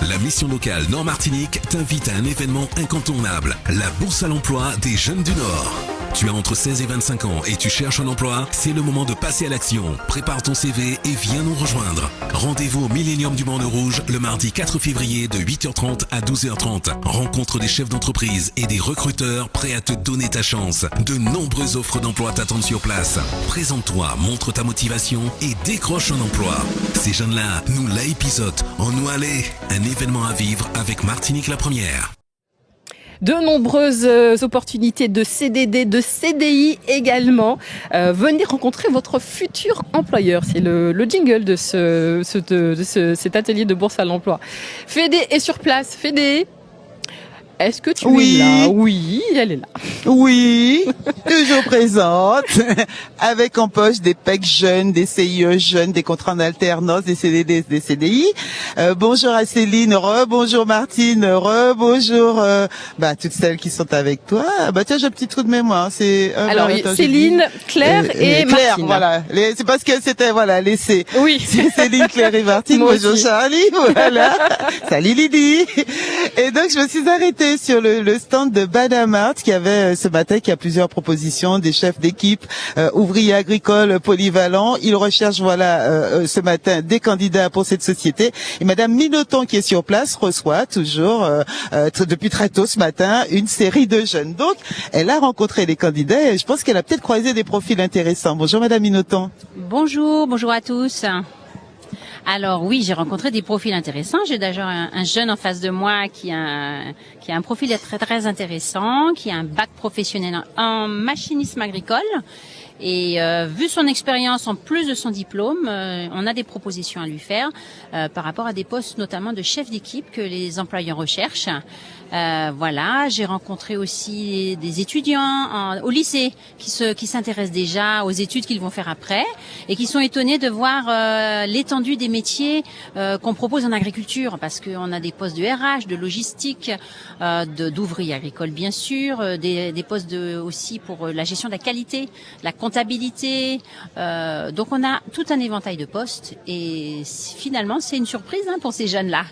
Speaker 4: La mission locale Nord-Martinique t'invite à un événement incontournable, la Bourse à l'emploi des jeunes du Nord. Tu as entre 16 et 25 ans et tu cherches un emploi, c'est le moment de passer à l'action. Prépare ton CV et viens nous rejoindre. Rendez-vous au Millennium du Morne Rouge le mardi 4 février de 8h30 à 12h30. Rencontre des chefs d'entreprise et des recruteurs prêts à te donner ta chance. De nombreuses offres d'emploi t'attendent sur place. Présente-toi, montre ta motivation et décroche un emploi. Ces jeunes-là, nous la épisode en nous aller. Un événement à vivre avec Martinique la Première.
Speaker 2: De nombreuses opportunités de CDD, de CDI également. Venez rencontrer votre futur employeur. C'est le jingle de cet atelier de bourse à l'emploi. Fédé est sur place. Fédé, est-ce que tu es là? Oui, elle est là.
Speaker 1: Oui, toujours présente, avec en poche des PEC jeunes, des CIE jeunes, des contrats en alternance, des CDD, des CDI. Bonjour à Céline, bonjour Martine, bonjour toutes celles qui sont avec toi. Tiens, j'ai un petit trou de mémoire.
Speaker 2: Alors Céline, Claire et
Speaker 1: Claire,
Speaker 2: Martine.
Speaker 1: Voilà. C'est parce que c'était laissé.
Speaker 2: Oui.
Speaker 1: C'est Céline, Claire et Martine. Bonjour aussi. Charlie, voilà. Salut Lydie. Et donc je me suis arrêtée sur le stand de Badamart qui avait ce matin, qui a plusieurs propositions, des chefs d'équipe, ouvriers agricoles polyvalents. Ils recherchent ce matin des candidats pour cette société. Et Madame Minoton, qui est sur place, reçoit toujours depuis très tôt ce matin une série de jeunes. Donc, elle a rencontré les candidats et je pense qu'elle a peut-être croisé des profils intéressants. Bonjour Madame Minoton.
Speaker 11: Bonjour à tous. Alors oui, j'ai rencontré des profils intéressants. J'ai d'ailleurs un jeune en face de moi qui a un profil très très intéressant, qui a un bac professionnel en machinisme agricole. Et vu son expérience en plus de son diplôme, on a des propositions à lui faire par rapport à des postes notamment de chef d'équipe que les employeurs recherchent. J'ai rencontré aussi des étudiants au lycée qui s'intéressent déjà aux études qu'ils vont faire après et qui sont étonnés de voir l'étendue des métiers qu'on propose en agriculture, parce qu'on a des postes de RH, de logistique, d'ouvriers agricoles bien sûr, des postes aussi pour la gestion de la qualité, la comptabilité. Donc on a tout un éventail de postes et finalement c'est une surprise pour ces jeunes-là.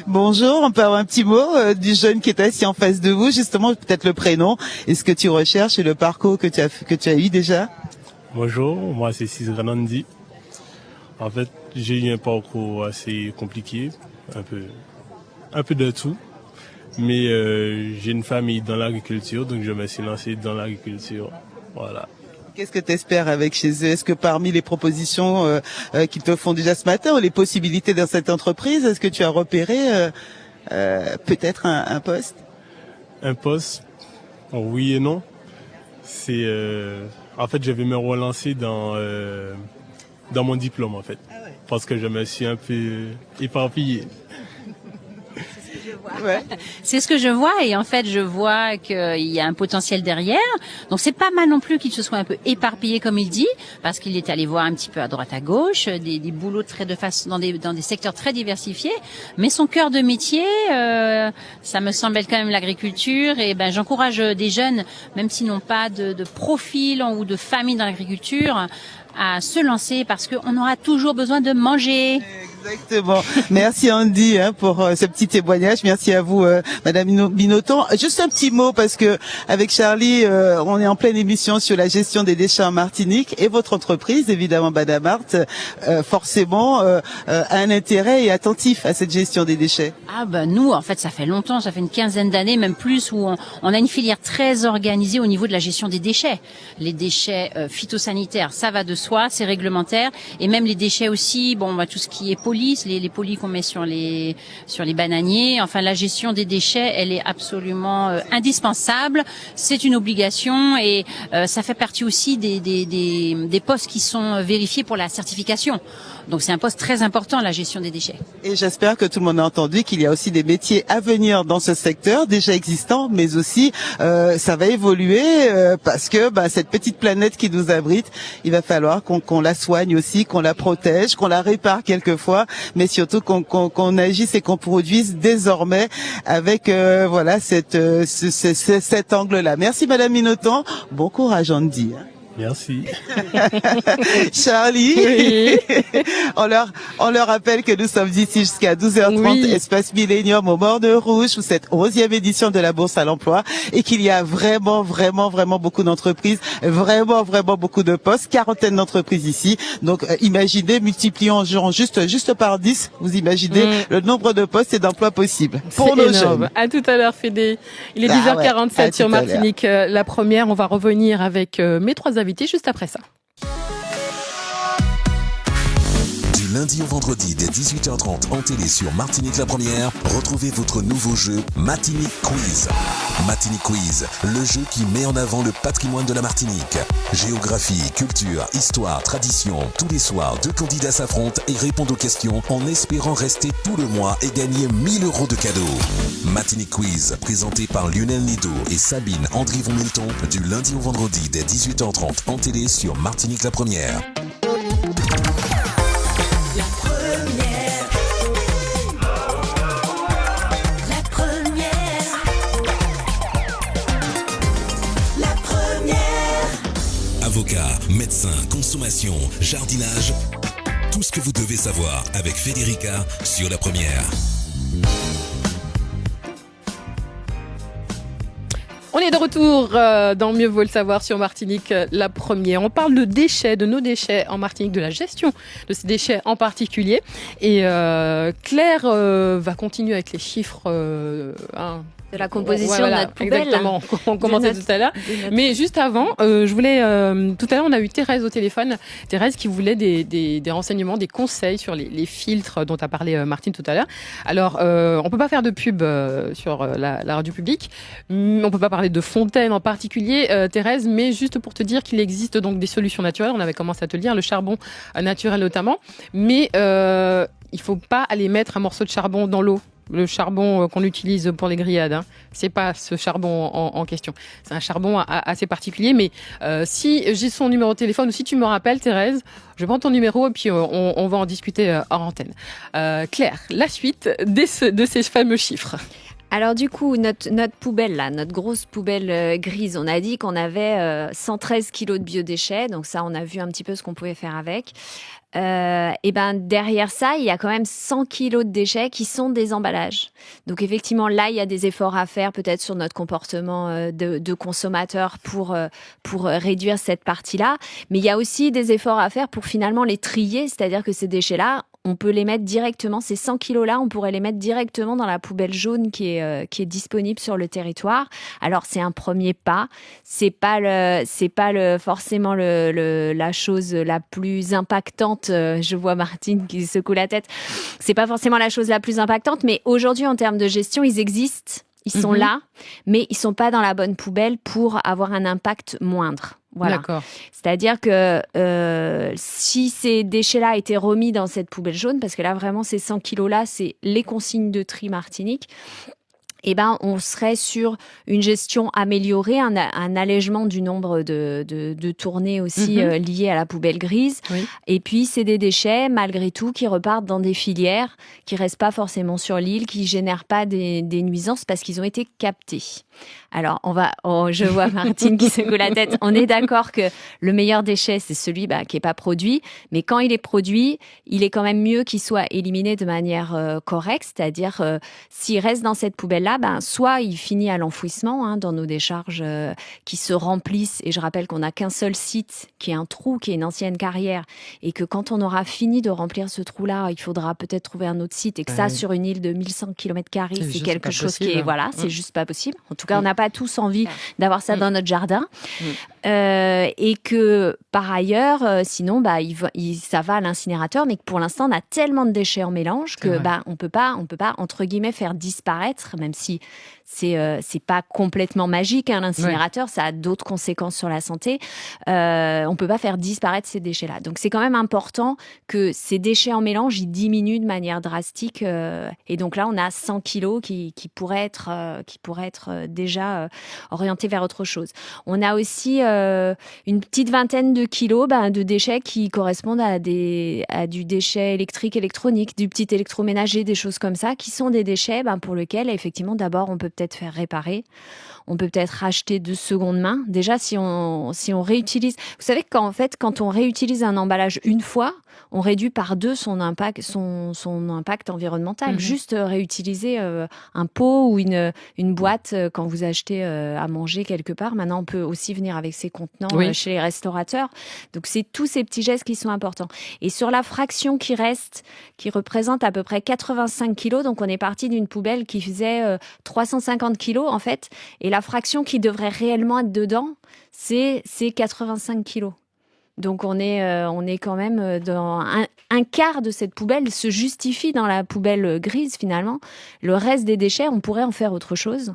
Speaker 1: Bonjour, on peut avoir un petit mot du jeune qui est assis en face de vous, justement peut-être le prénom et ce que tu recherches et le parcours que tu as eu déjà.
Speaker 12: Bonjour, moi c'est Cisranandi. En fait, j'ai eu un parcours assez compliqué, un peu de tout, mais j'ai une famille dans l'agriculture, donc je me suis lancé dans l'agriculture. Voilà.
Speaker 1: Qu'est-ce que tu espères avec chez eux? Est-ce que parmi les propositions qu'ils te font déjà ce matin ou les possibilités dans cette entreprise, est-ce que tu as repéré peut-être un poste?
Speaker 12: Un poste? Oui et non. C'est en fait, je vais me relancer dans mon diplôme en fait, parce que je me suis un peu éparpillé.
Speaker 1: Ouais.
Speaker 11: C'est ce que je vois et en fait je vois qu'il y a un potentiel derrière. Donc c'est pas mal non plus qu'il se soit un peu éparpillé comme il dit, parce qu'il est allé voir un petit peu à droite à gauche, des boulots dans des secteurs très diversifiés. Mais son cœur de métier, ça me semble être quand même l'agriculture. Et ben j'encourage des jeunes, même s'ils n'ont pas de profil ou de famille dans l'agriculture, à se lancer parce qu'on aura toujours besoin de manger.
Speaker 1: Exactement. Merci Andy pour ce petit témoignage. Merci à vous Madame Binoton. Juste un petit mot parce que avec Charlie, on est en pleine émission sur la gestion des déchets en Martinique et votre entreprise, évidemment Badamart, forcément a un intérêt et est attentif à cette gestion des déchets.
Speaker 11: Ah ben nous, en fait, ça fait longtemps, ça fait une quinzaine d'années, même plus, où on a une filière très organisée au niveau de la gestion des déchets. Les déchets phytosanitaires, ça va de soi, c'est réglementaire, et même les déchets aussi, tout ce qui est police, les polis qu'on met sur les bananiers. Enfin, la gestion des déchets, elle est absolument indispensable. C'est une obligation et ça fait partie aussi des postes qui sont vérifiés pour la certification. Donc c'est un poste très important, la gestion des déchets.
Speaker 1: Et j'espère que tout le monde a entendu qu'il y a aussi des métiers à venir dans ce secteur, déjà existants, mais aussi ça va évoluer parce que cette petite planète qui nous abrite, il va falloir qu'on la soigne aussi, qu'on la protège, qu'on la répare quelquefois, mais surtout qu'on agisse et qu'on produise désormais avec cet angle-là. Merci Madame Minoton, bon courage Andy.
Speaker 12: Merci.
Speaker 1: Charlie, oui. on leur rappelle que nous sommes ici jusqu'à 12h30, oui. Espace Millennium au Morne Rouge, pour cette 11e édition de la Bourse à l'Emploi, et qu'il y a vraiment beaucoup d'entreprises, vraiment beaucoup de postes, 40 d'entreprises ici. Donc imaginez, multiplions juste par 10, vous imaginez le nombre de postes et d'emplois possibles pour nos jeunes.
Speaker 2: À tout à l'heure, Fédé. Il est 10h47 sur Martinique, la première. On va revenir avec mes trois invités juste après ça.
Speaker 4: Du lundi au vendredi dès 18h30 en télé sur Martinique la première, retrouvez votre nouveau jeu Martinique Quiz. Martinique Quiz, le jeu qui met en avant le patrimoine de la Martinique. Géographie, culture, histoire, tradition. Tous les soirs, 2 candidats s'affrontent et répondent aux questions en espérant rester tout le mois et gagner 1 000 € de cadeaux. Martinique Quiz, présenté par Lionel Nido et Sabine Andrivon-Milton, du lundi au vendredi dès 18h30 en télé sur Martinique la première. Avocats, médecins, consommation, jardinage, tout ce que vous devez savoir avec Federica sur la première.
Speaker 2: On est de retour dans Mieux vaut le savoir sur Martinique la première. On parle de déchets, de nos déchets en Martinique, de la gestion de ces déchets en particulier. Et Claire va continuer avec les chiffres.
Speaker 5: De la composition de notre poubelle.
Speaker 2: Exactement, on commençait tout à l'heure. Mais juste avant, je voulais... tout à l'heure, on a eu Thérèse au téléphone. Thérèse qui voulait des renseignements, des conseils sur les filtres dont a parlé Martine tout à l'heure. Alors, on peut pas faire de pub sur la radio publique. On peut pas parler de fontaine en particulier, Thérèse, mais juste pour te dire qu'il existe donc des solutions naturelles. On avait commencé à te le dire, le charbon naturel notamment. Mais il faut pas aller mettre un morceau de charbon dans l'eau. Le charbon qu'on utilise pour les grillades, c'est pas ce charbon en question. C'est un charbon assez particulier, mais si j'ai son numéro de téléphone ou si tu me rappelles, Thérèse, je prends ton numéro et puis on va en discuter hors antenne. Claire, la suite de ces fameux chiffres.
Speaker 5: Alors du coup, notre poubelle là, notre grosse poubelle grise, on a dit qu'on avait 113 kilos de biodéchets, donc ça on a vu un petit peu ce qu'on pouvait faire avec. Et derrière ça, il y a quand même 100 kilos de déchets qui sont des emballages. Donc effectivement, là, il y a des efforts à faire peut-être sur notre comportement de consommateur pour réduire cette partie-là. Mais il y a aussi des efforts à faire pour finalement les trier, c'est-à-dire que ces déchets-là, on peut les mettre directement, ces 100 kilos-là, on pourrait les mettre directement dans la poubelle jaune qui est disponible sur le territoire. Alors, c'est un premier pas. C'est pas forcément la chose la plus impactante. Je vois Martine qui secoue la tête. C'est pas forcément la chose la plus impactante, mais aujourd'hui, en termes de gestion, ils existent. Ils sont là, mais ils sont pas dans la bonne poubelle pour avoir un impact moindre. Voilà.
Speaker 2: D'accord.
Speaker 5: C'est-à-dire que si ces déchets-là étaient remis dans cette poubelle jaune, parce que là, vraiment, ces 100 kilos-là, c'est les consignes de tri Martinique, on serait sur une gestion améliorée, un allègement du nombre de tournées aussi liées à la poubelle grise. Oui. Et puis, c'est des déchets, malgré tout, qui repartent dans des filières, qui restent pas forcément sur l'île, qui génèrent pas des nuisances parce qu'ils ont été captés. Alors, je vois Martine qui secoue la tête. On est d'accord que le meilleur déchet, c'est celui qui est pas produit. Mais quand il est produit, il est quand même mieux qu'il soit éliminé de manière correcte. C'est-à-dire, s'il reste dans cette poubelle-là, soit il finit à l'enfouissement dans nos décharges qui se remplissent. Et je rappelle qu'on n'a qu'un seul site, qui est un trou, qui est une ancienne carrière. Et que quand on aura fini de remplir ce trou-là, il faudra peut-être trouver un autre site. Et que ça, sur une île de 1100 km², c'est quelque chose qui est... Voilà, c'est juste pas possible. En tout cas, on n'a pas tous envie d'avoir ça dans notre jardin. Et que, par ailleurs, sinon, ça va à l'incinérateur, mais que pour l'instant, on a tellement de déchets en mélange que on peut pas, entre guillemets, faire disparaître, même si c'est pas complètement magique, l'incinérateur, ça a d'autres conséquences sur la santé. On peut pas faire disparaître ces déchets-là. Donc, c'est quand même important que ces déchets en mélange, ils diminuent de manière drastique. Et donc là, on a 100 kilos qui pourraient être déjà orientés vers autre chose. On a aussi une petite vingtaine de kilos de déchets qui correspondent à du déchet électrique, électronique, du petit électroménager, des choses comme ça, qui sont des déchets pour lesquels, effectivement, d'abord, on peut peut-être faire réparer. On peut peut-être racheter de seconde main. Déjà, si on réutilise... Vous savez qu'en fait, quand on réutilise un emballage une fois, on réduit par 2 son impact environnemental. Juste réutiliser un pot ou une boîte quand vous achetez à manger quelque part. Maintenant, on peut aussi venir avec ses contenants chez les restaurateurs. Donc, c'est tous ces petits gestes qui sont importants. Et sur la fraction qui reste, qui représente à peu près 85 kilos, donc on est parti d'une poubelle qui faisait 350 kilos, en fait. Et la fraction qui devrait réellement être dedans, c'est 85 kilos. Donc on est quand même dans un quart de cette poubelle se justifie dans la poubelle grise finalement. Le reste des déchets, on pourrait en faire autre chose.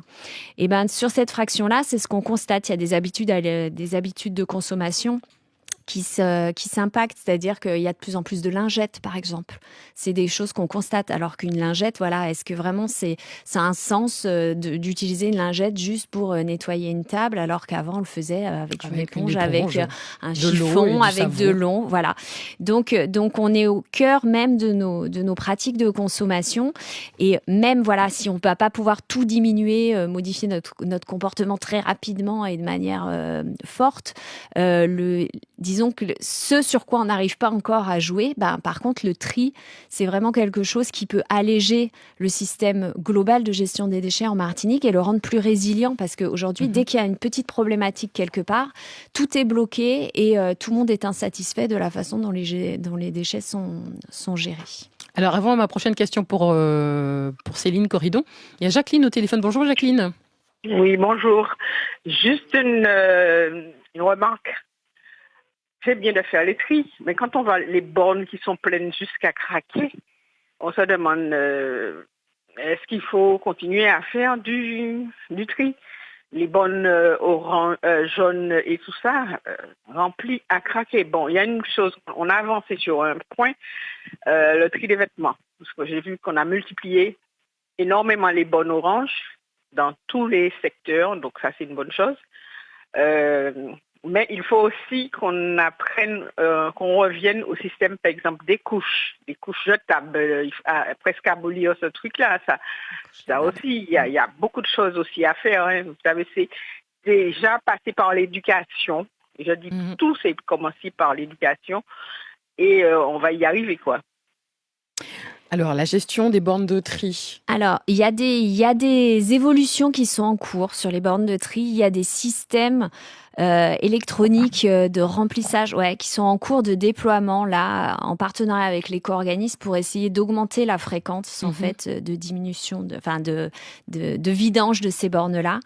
Speaker 5: Et sur cette fraction-là, c'est ce qu'on constate. Il y a des habitudes de consommation qui s'impactent, c'est-à-dire qu'il y a de plus en plus de lingettes, par exemple. C'est des choses qu'on constate, alors qu'une lingette, est-ce que vraiment ça a un sens d'utiliser une lingette juste pour nettoyer une table, alors qu'avant on le faisait avec une éponge, avec un chiffon, avec de l'eau, voilà. Donc on est au cœur même de nos pratiques de consommation, et même si on peut pas pouvoir tout diminuer, modifier notre comportement très rapidement et de manière forte, disons que ce sur quoi on n'arrive pas encore à jouer, par contre, le tri, c'est vraiment quelque chose qui peut alléger le système global de gestion des déchets en Martinique et le rendre plus résilient, parce qu'aujourd'hui, dès qu'il y a une petite problématique quelque part, tout est bloqué et tout le monde est insatisfait de la façon dont les déchets sont gérés.
Speaker 2: Alors, avant ma prochaine question pour Céline Corridon, il y a Jacqueline au téléphone. Bonjour Jacqueline.
Speaker 13: Oui, bonjour. Juste une remarque. C'est bien de faire les tri, mais quand on voit les bornes qui sont pleines jusqu'à craquer, on se demande est-ce qu'il faut continuer à faire du tri? Les bornes orange, jaunes et tout ça, remplies à craquer. Bon, il y a une chose, on a avancé sur un point, le tri des vêtements. Parce que j'ai vu qu'on a multiplié énormément les bornes oranges dans tous les secteurs, donc ça c'est une bonne chose. Mais il faut aussi qu'on apprenne, qu'on revienne au système, par exemple, des couches jetables, presque abolir ce truc-là. Ça aussi, il y a beaucoup de choses aussi à faire. Hein. Vous savez, c'est déjà passé par l'éducation. Je dis tout, c'est commencé par l'éducation. Et on va y arriver, quoi.
Speaker 2: Alors, la gestion des bornes de tri.
Speaker 5: Alors, il y a des évolutions qui sont en cours sur les bornes de tri. Il y a des systèmes électroniques de remplissage qui sont en cours de déploiement là, en partenariat avec l'éco-organisme pour essayer d'augmenter la fréquence en fait de diminution, de vidange de ces bornes-là.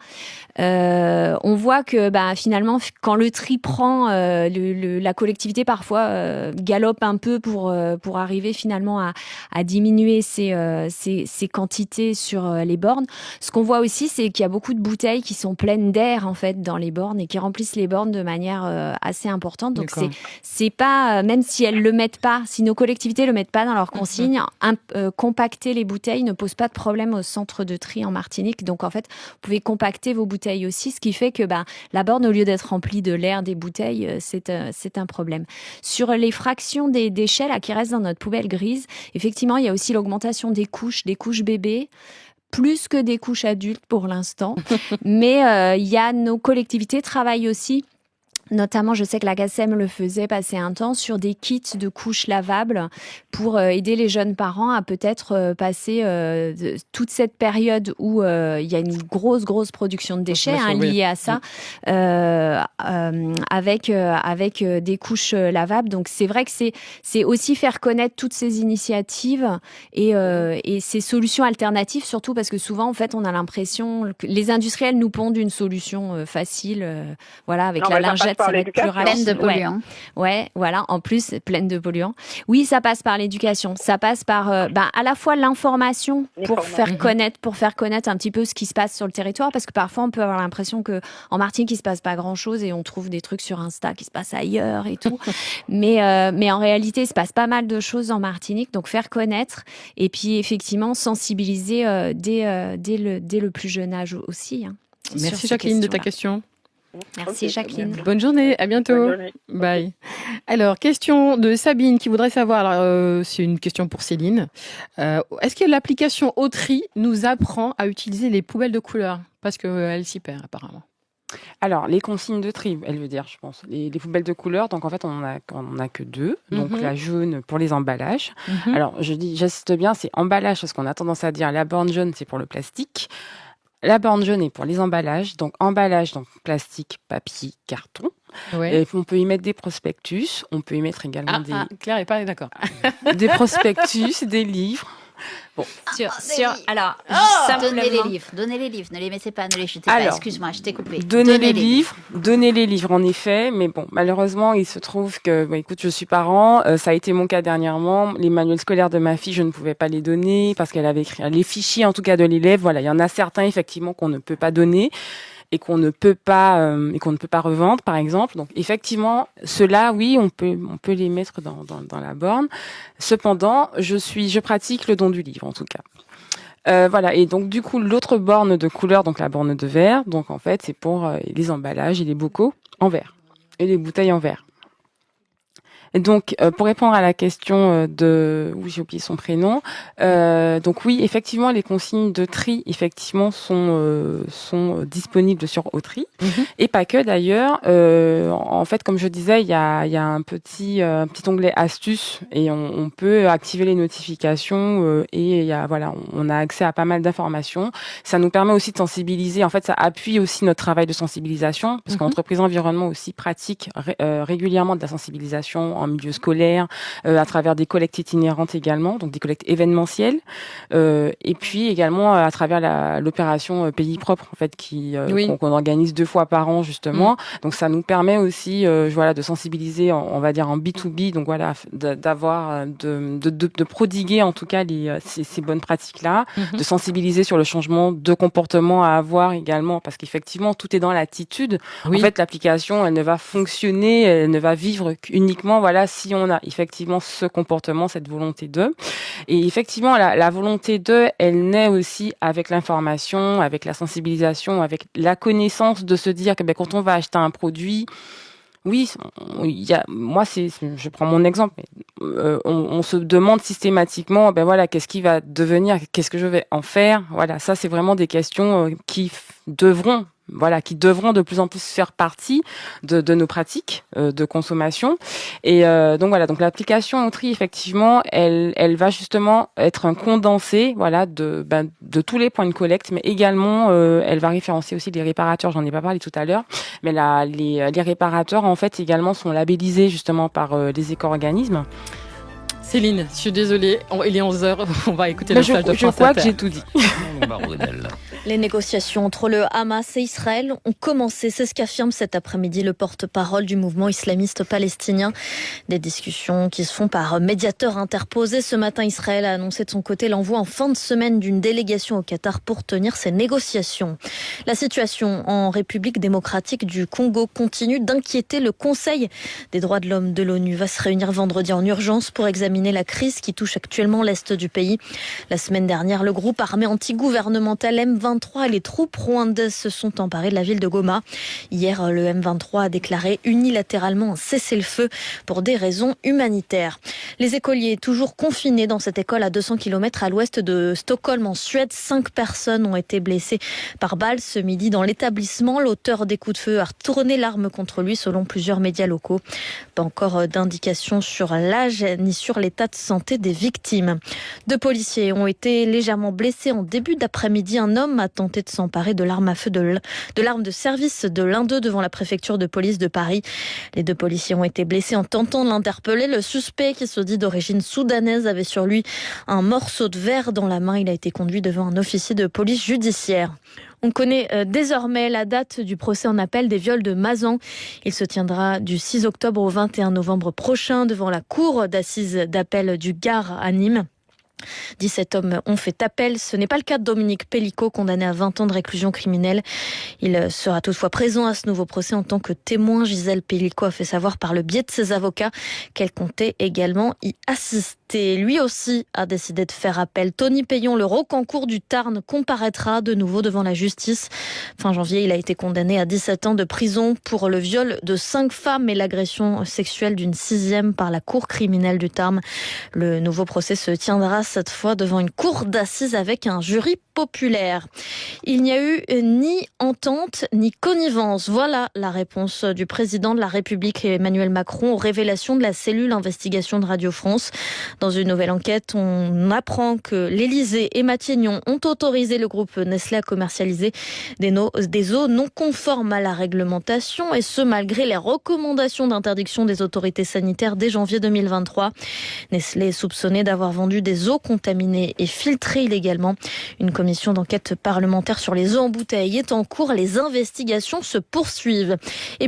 Speaker 5: On voit que finalement, quand le tri prend, la collectivité parfois galope un peu pour arriver finalement à diminuer ces quantités sur les bornes. Ce qu'on voit aussi, c'est qu'il y a beaucoup de bouteilles qui sont pleines d'air en fait dans les bornes et qui remplissent remplissent les bornes de manière assez importante. Donc c'est pas, même si elles le mettent pas, si nos collectivités le mettent pas dans leurs consignes, compacter les bouteilles ne pose pas de problème au centre de tri en Martinique. Donc en fait, vous pouvez compacter vos bouteilles aussi, ce qui fait que la borne, au lieu d'être remplie de l'air des bouteilles, c'est un problème. Sur les fractions des déchets là, qui restent dans notre poubelle grise, effectivement, il y a aussi l'augmentation des couches bébés, plus que des couches adultes pour l'instant. Mais nos collectivités travaillent aussi. Notamment, je sais que la GACEM le faisait passer un temps sur des kits de couches lavables pour aider les jeunes parents à peut-être passer toute cette période où il y a une grosse production de déchets liée à ça, avec des couches lavables. Donc c'est vrai que c'est aussi faire connaître toutes ces initiatives et ces solutions alternatives, surtout parce que souvent en fait on a l'impression que les industriels nous pondent une solution facile, avec la lingette. Ça va être plus rapide.
Speaker 9: Pleine de polluants.
Speaker 5: Ouais, voilà. En plus, pleine de polluants. Oui, ça passe par l'éducation. Ça passe par à la fois l'information pour faire connaître un petit peu ce qui se passe sur le territoire, parce que parfois on peut avoir l'impression que en Martinique il se passe pas grand chose et on trouve des trucs sur Insta qui se passent ailleurs et tout. mais en réalité, il se passe pas mal de choses en Martinique. Donc faire connaître et puis effectivement sensibiliser dès le plus jeune âge aussi.
Speaker 2: Merci Jacqueline de ta question.
Speaker 5: Merci Jacqueline.
Speaker 2: Bonne journée, à bientôt.
Speaker 13: Bonne journée.
Speaker 2: Bye. Alors, question de Sabine qui voudrait savoir, c'est une question pour Céline. Est-ce que l'application Autry nous apprend à utiliser les poubelles de couleur ? Parce qu'elle s'y perd apparemment.
Speaker 8: Alors, les consignes de tri, elle veut dire, je pense. Les poubelles de couleur, donc en fait, on en a que deux. Donc, la jaune pour les emballages. Alors, j'insiste bien, c'est emballage, parce qu'on a tendance à dire la borne jaune, c'est pour le plastique. La borne jaune est pour les emballages. Donc, emballage, donc plastique, papier, carton. Ouais. Et on peut y mettre des prospectus. On peut y mettre également
Speaker 2: Claire n'est pas d'accord.
Speaker 8: Des prospectus, des livres.
Speaker 5: Bon, alors,
Speaker 9: donnez les livres, ne les mettez pas, ne les jetez pas. Excuse-moi, je t'ai coupé.
Speaker 8: Donnez les livres, en effet, mais bon, malheureusement, il se trouve que, écoute, je suis parent, ça a été mon cas dernièrement. Les manuels scolaires de ma fille, je ne pouvais pas les donner parce qu'elle avait écrit les fichiers, en tout cas de l'élève. Voilà, il y en a certains effectivement qu'on ne peut pas donner et qu'on ne peut pas revendre, par exemple. Donc effectivement, ceux-là, oui, on peut les mettre dans la borne. Cependant, je pratique le don du livre, en tout cas. Voilà. Et donc du coup, l'autre borne de couleur, donc la borne de verre, donc en fait, c'est pour les emballages et les bocaux en verre et les bouteilles en verre. Et donc, pour répondre à la question j'ai oublié son prénom. Donc oui, effectivement, les consignes de tri, effectivement, sont disponibles sur Autry, et pas que d'ailleurs. En fait, comme je disais, il y a un petit onglet astuces et on peut activer les notifications et on a accès à pas mal d'informations. Ça nous permet aussi de sensibiliser. En fait, ça appuie aussi notre travail de sensibilisation, parce qu'Entreprise Environnement aussi pratique régulièrement de la sensibilisation en milieu scolaire, à travers des collectes itinérantes également, donc des collectes événementielles, et puis également à travers l'opération Pays Propre, en fait, qu'on organise 2 fois par an justement. Donc ça nous permet aussi, de sensibiliser, on va dire en B2B, donc voilà, de prodiguer en tout cas ces bonnes pratiques-là, de sensibiliser sur le changement de comportement à avoir également, parce qu'effectivement tout est dans l'attitude. En fait, l'application, elle ne va fonctionner, elle ne va vivre uniquement si on a effectivement ce comportement, cette volonté d'eux. Et effectivement, la volonté d'eux, elle naît aussi avec l'information, avec la sensibilisation, avec la connaissance de se dire que quand on va acheter un produit, oui, je prends mon exemple, on se demande systématiquement, qu'est-ce qui va devenir, qu'est-ce que je vais en faire. Voilà, ça c'est vraiment des questions qui devront de plus en plus faire partie de nos pratiques de consommation. Et donc l'application Autry, effectivement, elle va justement être un condensé de tous les points de collecte, mais également elle va référencer aussi les réparateurs. J'en ai pas parlé tout à l'heure, mais les réparateurs en fait également sont labellisés justement par les éco-organismes.
Speaker 2: Céline, je suis désolée, il est 11h, on va écouter le stage de France Inter.
Speaker 8: Je crois que j'ai tout dit.
Speaker 14: Les négociations entre le Hamas et Israël ont commencé. C'est ce qu'affirme cet après-midi le porte-parole du mouvement islamiste palestinien. Des discussions qui se font par médiateurs interposés. Ce matin, Israël a annoncé de son côté l'envoi en fin de semaine d'une délégation au Qatar pour tenir ces négociations. La situation en République démocratique du Congo continue d'inquiéter. Le Conseil des droits de l'homme de l'ONU va se réunir vendredi en urgence pour examiner la crise qui touche actuellement l'est du pays. La semaine dernière, le groupe armé anti-gouvernemental M23 et les troupes rwandaises se sont emparées de la ville de Goma. Hier, le M23 a déclaré unilatéralement un cessez-le-feu pour des raisons humanitaires. Les écoliers toujours confinés dans cette école à 200 km à l'ouest de Stockholm en Suède. 5 personnes ont été blessées par balle ce midi dans l'établissement. L'auteur des coups de feu a retourné l'arme contre lui selon plusieurs médias locaux. Pas encore d'indications sur l'âge ni sur l'état de santé des victimes. 2 policiers ont été légèrement blessés en début d'après-midi. Un homme a tenté de s'emparer de l'arme à feu de l'arme de service de l'un d'eux devant la préfecture de police de Paris. Les 2 policiers ont été blessés en tentant de l'interpeller. Le suspect, qui se dit d'origine soudanaise, avait sur lui un morceau de verre dans la main. Il a été conduit devant un officier de police judiciaire. On connaît désormais la date du procès en appel des viols de Mazan. Il se tiendra du 6 octobre au 21 novembre prochain devant la cour d'assises d'appel du Gard à Nîmes. 17 hommes ont fait appel. Ce n'est pas le cas de Dominique Pellicot, condamné à 20 ans de réclusion criminelle. Il sera toutefois présent à ce nouveau procès en tant que témoin. Gisèle Pellicot a fait savoir par le biais de ses avocats qu'elle comptait également y assister. Lui aussi a décidé de faire appel. Tony Payon, le Rocancourt du Tarn, comparaîtra de nouveau devant la justice. Fin janvier, il a été condamné à 17 ans de prison pour le viol de 5 femmes et l'agression sexuelle d'une 6e par la cour criminelle du Tarn. Le nouveau procès se tiendra cette fois devant une cour d'assises avec un jury populaire. Il n'y a eu ni entente ni connivence. Voilà la réponse du président de la République Emmanuel Macron aux révélations de la cellule investigation de Radio France. Dans une nouvelle enquête, on apprend que l'Élysée et Matignon ont autorisé le groupe Nestlé à commercialiser des eaux non conformes à la réglementation, et ce malgré les recommandations d'interdiction des autorités sanitaires dès janvier 2023. Nestlé est soupçonné d'avoir vendu des eaux contaminées et filtrées illégalement. Une commission d'enquête parlementaire sur les eaux en bouteille est en cours. Les investigations se poursuivent. Et